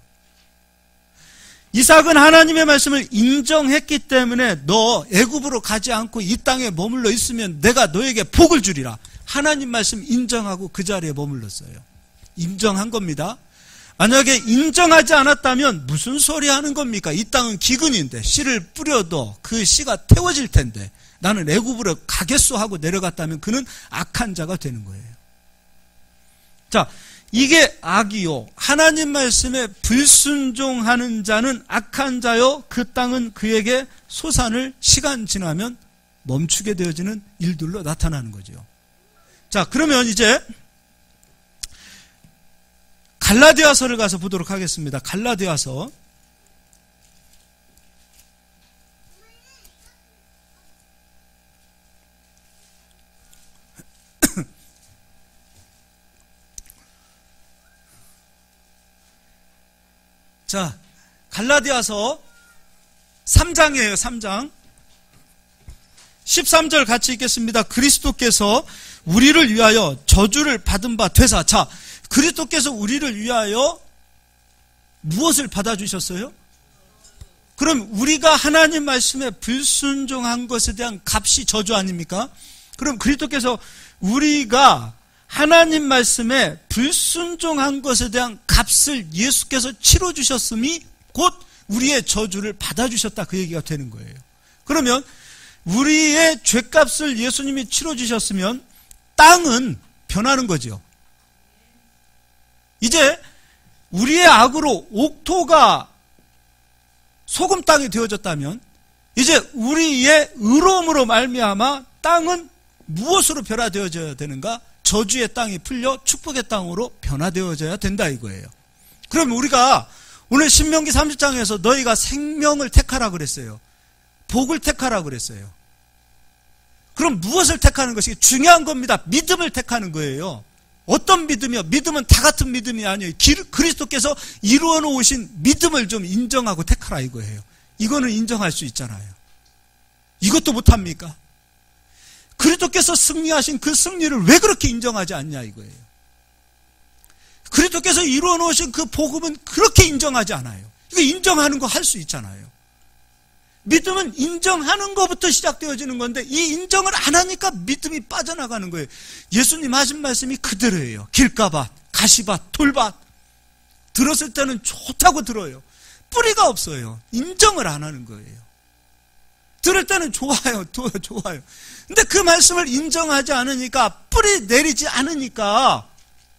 이삭은 하나님의 말씀을 인정했기 때문에 너 애굽으로 가지 않고 이 땅에 머물러 있으면 내가 너에게 복을 주리라. 하나님 말씀 인정하고 그 자리에 머물렀어요. 인정한 겁니다. 만약에 인정하지 않았다면 무슨 소리 하는 겁니까? 이 땅은 기근인데 씨를 뿌려도 그 씨가 태워질 텐데 나는 애굽으로 가겠소 하고 내려갔다면 그는 악한 자가 되는 거예요. 자, 이게 악이요, 하나님 말씀에 불순종하는 자는 악한 자요, 그 땅은 그에게 소산을 시간 지나면 멈추게 되어지는 일들로 나타나는 거죠. 자, 그러면 이제 갈라디아서를 가서 보도록 하겠습니다. 갈라디아서 자, 갈라디아서 3장이에요. 3장 13절 같이 읽겠습니다. 그리스도께서 우리를 위하여 저주를 받은 바 되사. 자, 그리스도께서 우리를 위하여 무엇을 받아주셨어요? 그럼 우리가 하나님 말씀에 불순종한 것에 대한 값이 저주 아닙니까? 그럼 그리스도께서 우리가 하나님 말씀에 불순종한 것에 대한 값을 예수께서 치러주셨음이 곧 우리의 저주를 받아주셨다, 그 얘기가 되는 거예요. 그러면 우리의 죄값을 예수님이 치러주셨으면 땅은 변하는 거죠. 이제 우리의 악으로 옥토가 소금 땅이 되어졌다면 이제 우리의 의로움으로 말미암아 땅은 무엇으로 변화되어져야 되는가? 저주의 땅이 풀려 축복의 땅으로 변화되어져야 된다, 이거예요. 그럼 우리가 오늘 신명기 30장에서 너희가 생명을 택하라 그랬어요. 복을 택하라 그랬어요. 그럼 무엇을 택하는 것이 중요한 겁니다. 믿음을 택하는 거예요. 어떤 믿음이요? 믿음은 다 같은 믿음이 아니에요. 그리스도께서 이루어 놓으신 믿음을 좀 인정하고 택하라, 이거예요. 이거는 인정할 수 있잖아요. 이것도 못합니까? 그리스도께서 승리하신 그 승리를 왜 그렇게 인정하지 않냐, 이거예요. 그리스도께서 이루어 놓으신 그 복음은 그렇게 인정하지 않아요. 이거 인정하는 거 할 수 있잖아요. 믿음은 인정하는 것부터 시작되어지는 건데 이 인정을 안 하니까 믿음이 빠져나가는 거예요. 예수님 하신 말씀이 그대로예요. 길가밭, 가시밭, 돌밭. 들었을 때는 좋다고 들어요. 뿌리가 없어요. 인정을 안 하는 거예요. 들을 때는 좋아요. 좋아요. 근데 그 말씀을 인정하지 않으니까, 뿌리 내리지 않으니까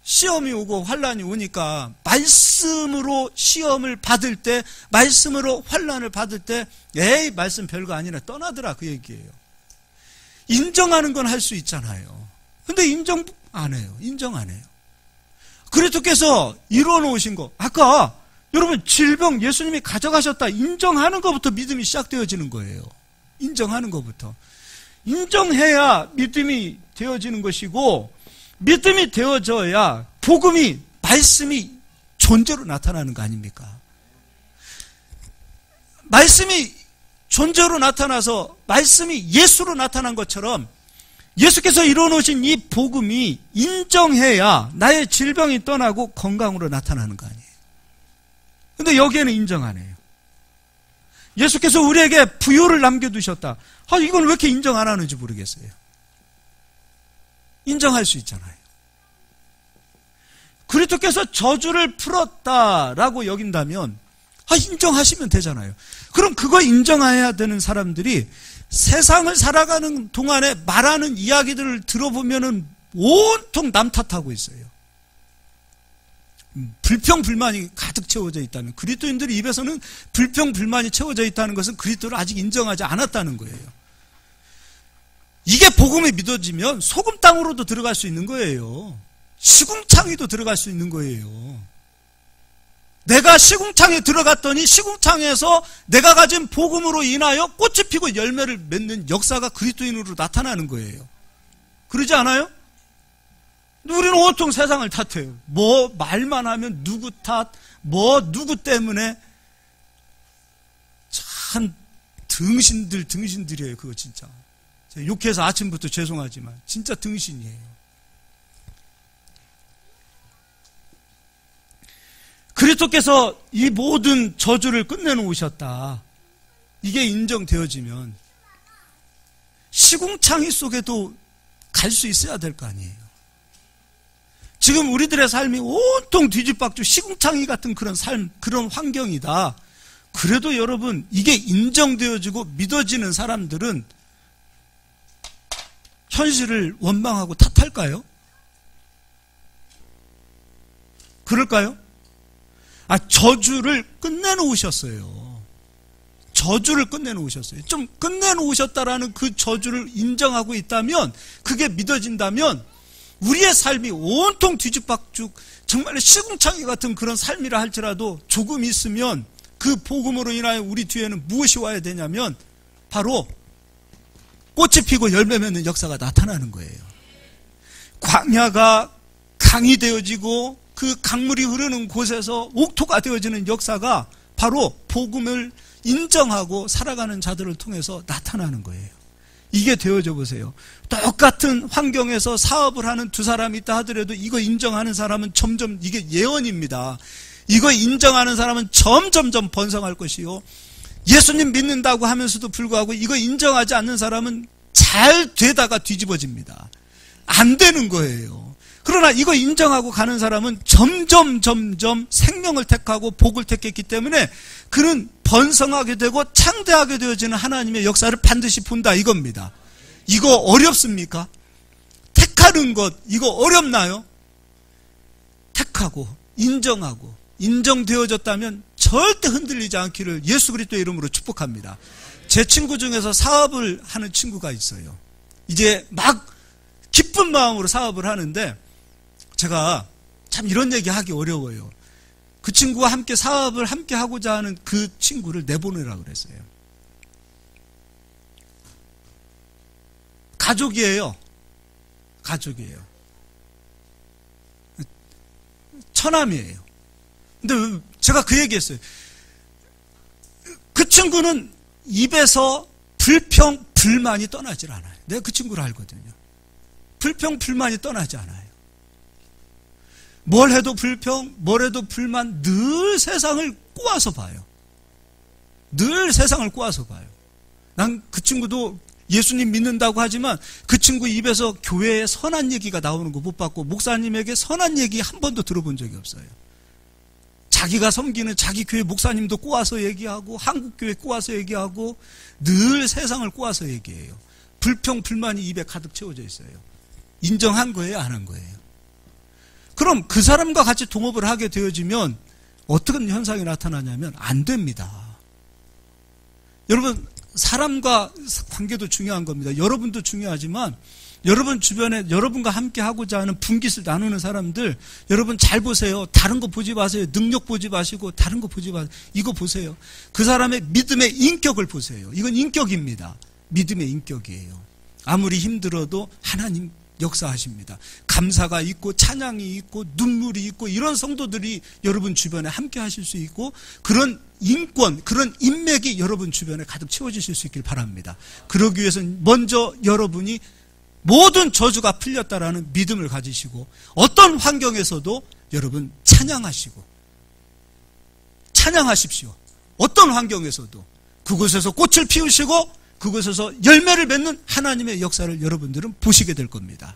시험이 오고 환란이 오니까 말씀으로 시험을 받을 때, 말씀으로 환란을 받을 때 에이 말씀 별거 아니라 떠나더라, 그 얘기예요. 인정하는 건 할 수 있잖아요. 근데 인정 안 해요. 인정 안 해요. 그리스도께서 이루어 놓으신 거, 아까 여러분 질병 예수님이 가져가셨다 인정하는 것부터 믿음이 시작되어지는 거예요. 인정하는 것부터. 인정해야 믿음이 되어지는 것이고, 믿음이 되어져야 복음이, 말씀이 존재로 나타나는 거 아닙니까? 말씀이 존재로 나타나서 말씀이 예수로 나타난 것처럼 예수께서 이루어놓으신 이 복음이 인정해야 나의 질병이 떠나고 건강으로 나타나는 거 아니에요. 근데 여기에는 인정 안 해요. 예수께서 우리에게 부요를 남겨두셨다. 이건 왜 이렇게 인정 안 하는지 모르겠어요. 인정할 수 있잖아요. 그리스도께서 저주를 풀었다라고 여긴다면 인정하시면 되잖아요. 그럼 그거 인정해야 되는 사람들이 세상을 살아가는 동안에 말하는 이야기들을 들어보면은 온통 남 탓하고 있어요. 불평불만이 가득 채워져 있다는, 그리스도인들의 입에서는 불평불만이 채워져 있다는 것은 그리스도를 아직 인정하지 않았다는 거예요. 이게 복음이 믿어지면 소금 땅으로도 들어갈 수 있는 거예요. 시궁창에도 들어갈 수 있는 거예요. 내가 시궁창에 들어갔더니 시궁창에서 내가 가진 복음으로 인하여 꽃이 피고 열매를 맺는 역사가 그리스도인으로 나타나는 거예요. 그러지 않아요? 우리는 온통 세상을 탓해요. 뭐 말만 하면 누구 탓, 누구 때문에. 참 등신들이에요. 그거 진짜. 제가 욕해서 아침부터 죄송하지만 진짜 등신이에요. 그리스도께서 이 모든 저주를 끝내놓으셨다. 이게 인정되어지면 시궁창이 속에도 갈 수 있어야 될 거 아니에요. 지금 우리들의 삶이 온통 뒤집박죽 시궁창이 같은 그런 삶, 그런 환경이다. 그래도 여러분, 이게 인정되어지고 믿어지는 사람들은 현실을 원망하고 탓할까요? 그럴까요? 저주를 끝내놓으셨어요. 저주를 끝내놓으셨어요. 좀 끝내놓으셨다라는 그 저주를 인정하고 있다면, 그게 믿어진다면 우리의 삶이 온통 뒤집박죽 정말 시궁창이 같은 그런 삶이라 할지라도 조금 있으면 그 복음으로 인하여 우리 뒤에는 무엇이 와야 되냐면 바로 꽃이 피고 열매 맺는 역사가 나타나는 거예요. 광야가 강이 되어지고 그 강물이 흐르는 곳에서 옥토가 되어지는 역사가 바로 복음을 인정하고 살아가는 자들을 통해서 나타나는 거예요. 이게 되어져 보세요. 똑같은 환경에서 사업을 하는 두 사람이 있다 하더라도 이거 인정하는 사람은 점점, 이게 예언입니다. 이거 인정하는 사람은 점점점 번성할 것이요, 예수님 믿는다고 하면서도 불구하고 이거 인정하지 않는 사람은 잘 되다가 뒤집어집니다. 안 되는 거예요. 그러나 이거 인정하고 가는 사람은 점점 생명을 택하고 복을 택했기 때문에 그는 번성하게 되고 창대하게 되어지는 하나님의 역사를 반드시 본다, 이겁니다. 이거 어렵습니까? 택하는 것, 이거 어렵나요? 택하고 인정하고 인정되어졌다면 절대 흔들리지 않기를 예수 그리스도의 이름으로 축복합니다. 제 친구 중에서 사업을 하는 친구가 있어요. 이제 막 기쁜 마음으로 사업을 하는데 제가 참 이런 얘기 하기 어려워요. 그 친구와 함께 사업을 함께 하고자 하는 그 친구를 내보내라고 그랬어요. 가족이에요. 처남이에요. 근데 제가 그 얘기했어요. 그 친구는 입에서 불평, 불만이 떠나질 않아요. 내가 그 친구를 알거든요. 불평, 불만이 떠나지 않아요. 뭘 해도 불평, 뭘 해도 불만, 늘 세상을 꼬아서 봐요. 늘 세상을 꼬아서 봐요. 난 그 친구도 예수님 믿는다고 하지만 그 친구 입에서 교회에 선한 얘기가 나오는 거 못 봤고, 목사님에게 선한 얘기 한 번도 들어본 적이 없어요. 자기가 섬기는 자기 교회 목사님도 꼬아서 얘기하고, 한국교회 꼬아서 얘기하고, 늘 세상을 꼬아서 얘기해요. 불평, 불만이 입에 가득 채워져 있어요. 인정한 거예요, 안 한 거예요? 그럼 그 사람과 같이 동업을 하게 되어지면 어떤 현상이 나타나냐면 안 됩니다. 여러분, 사람과 관계도 중요한 겁니다. 여러분도 중요하지만 여러분 주변에 여러분과 함께 하고자 하는 분깃을 나누는 사람들, 여러분 잘 보세요. 다른 거 보지 마세요. 능력 보지 마시고 다른 거 보지 마세요. 이거 보세요. 그 사람의 믿음의 인격을 보세요. 이건 인격입니다. 믿음의 인격이에요. 아무리 힘들어도 하나님 역사하십니다. 감사가 있고 찬양이 있고 눈물이 있고 이런 성도들이 여러분 주변에 함께 하실 수 있고, 그런 인권, 그런 인맥이 여러분 주변에 가득 채워지실 수 있길 바랍니다. 그러기 위해서는 먼저 여러분이 모든 저주가 풀렸다라는 믿음을 가지시고, 어떤 환경에서도 여러분 찬양하십시오. 어떤 환경에서도. 그곳에서 꽃을 피우시고 그곳에서 열매를 맺는 하나님의 역사를 여러분들은 보시게 될 겁니다.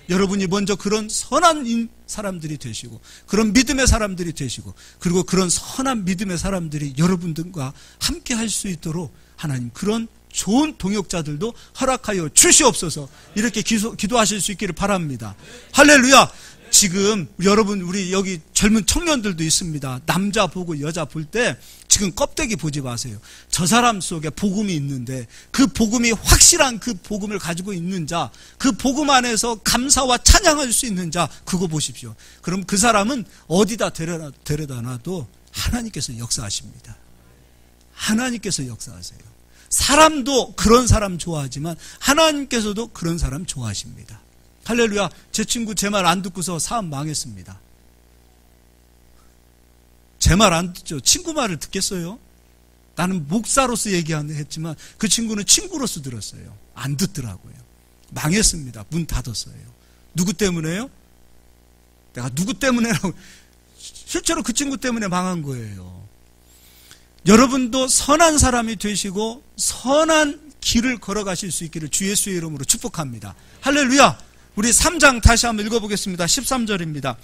여러분이 먼저 그런 선한 사람들이 되시고 그런 믿음의 사람들이 되시고 그리고 그런 선한 믿음의 사람들이 여러분들과 함께 할 수 있도록 하나님 그런 좋은 동역자들도 허락하여 주시옵소서. 이렇게 기도하실 수 있기를 바랍니다. 할렐루야. 지금 여러분 우리 여기 젊은 청년들도 있습니다. 남자 보고 여자 볼 때 지금 껍데기 보지 마세요. 저 사람 속에 복음이 있는데 그 복음이 확실한 그 복음을 가지고 있는 자, 그 복음 안에서 감사와 찬양할 수 있는 자, 그거 보십시오. 그럼 그 사람은 어디다 데려다 놔도 하나님께서 역사하십니다. 하나님께서 역사하세요. 사람도 그런 사람 좋아하지만 하나님께서도 그런 사람 좋아하십니다. 할렐루야. 제 친구 제 말 안 듣고서 사업 망했습니다. 제 말 안 듣죠. 친구 말을 듣겠어요? 나는 목사로서 얘기했지만 그 친구는 친구로서 들었어요. 안 듣더라고요. 망했습니다. 문 닫았어요. 누구 때문에요? 내가 누구 때문에라고. 실제로 그 친구 때문에 망한 거예요. 여러분도 선한 사람이 되시고 선한 길을 걸어가실 수 있기를 주 예수의 이름으로 축복합니다. 할렐루야. 우리 3장 다시 한번 읽어보겠습니다. 13절입니다.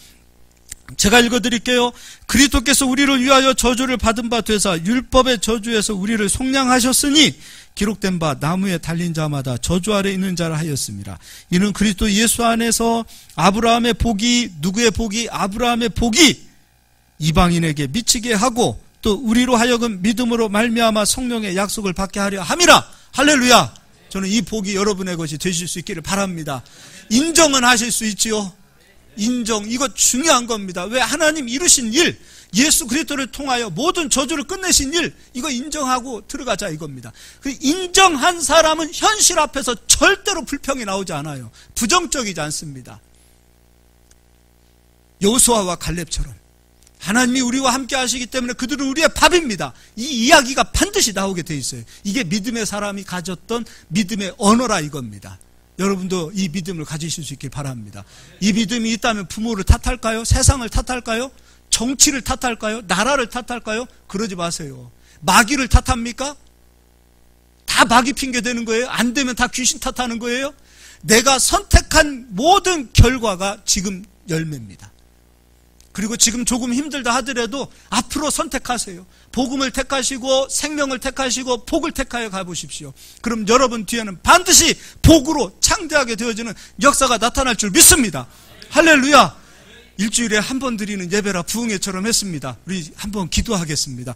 제가 읽어드릴게요. 그리스도께서 우리를 위하여 저주를 받은 바 되사 율법의 저주에서 우리를 속량하셨으니 기록된 바 나무에 달린 자마다 저주 아래 있는 자라 하였습니다. 이는 그리스도 예수 안에서 아브라함의 복이, 누구의 복이? 아브라함의 복이 이방인에게 미치게 하고 또 우리로 하여금 믿음으로 말미암아 성령의 약속을 받게 하려 함이라. 할렐루야. 저는 이 복이 여러분의 것이 되실 수 있기를 바랍니다. 인정은 하실 수 있지요. 인정, 이거 중요한 겁니다. 왜? 하나님 이루신 일, 예수 그리스도를 통하여 모든 저주를 끝내신 일, 이거 인정하고 들어가자 이겁니다. 그 인정한 사람은 현실 앞에서 절대로 불평이 나오지 않아요. 부정적이지 않습니다. 여호수아와 갈렙처럼 하나님이 우리와 함께 하시기 때문에 그들은 우리의 밥입니다. 이 이야기가 반드시 나오게 돼 있어요. 이게 믿음의 사람이 가졌던 믿음의 언어라 이겁니다. 여러분도 이 믿음을 가지실 수 있길 바랍니다. 이 믿음이 있다면 부모를 탓할까요? 세상을 탓할까요? 정치를 탓할까요? 나라를 탓할까요? 그러지 마세요. 마귀를 탓합니까? 다 마귀 핑계 대는 거예요? 안 되면 다 귀신 탓하는 거예요? 내가 선택한 모든 결과가 지금 열매입니다. 그리고 지금 조금 힘들다 하더라도 앞으로 선택하세요. 복음을 택하시고 생명을 택하시고 복을 택하여 가보십시오. 그럼 여러분 뒤에는 반드시 복으로 창대하게 되어지는 역사가 나타날 줄 믿습니다. 할렐루야. 일주일에 한 번 드리는 예배라 부흥회처럼 했습니다. 우리 한번 기도하겠습니다.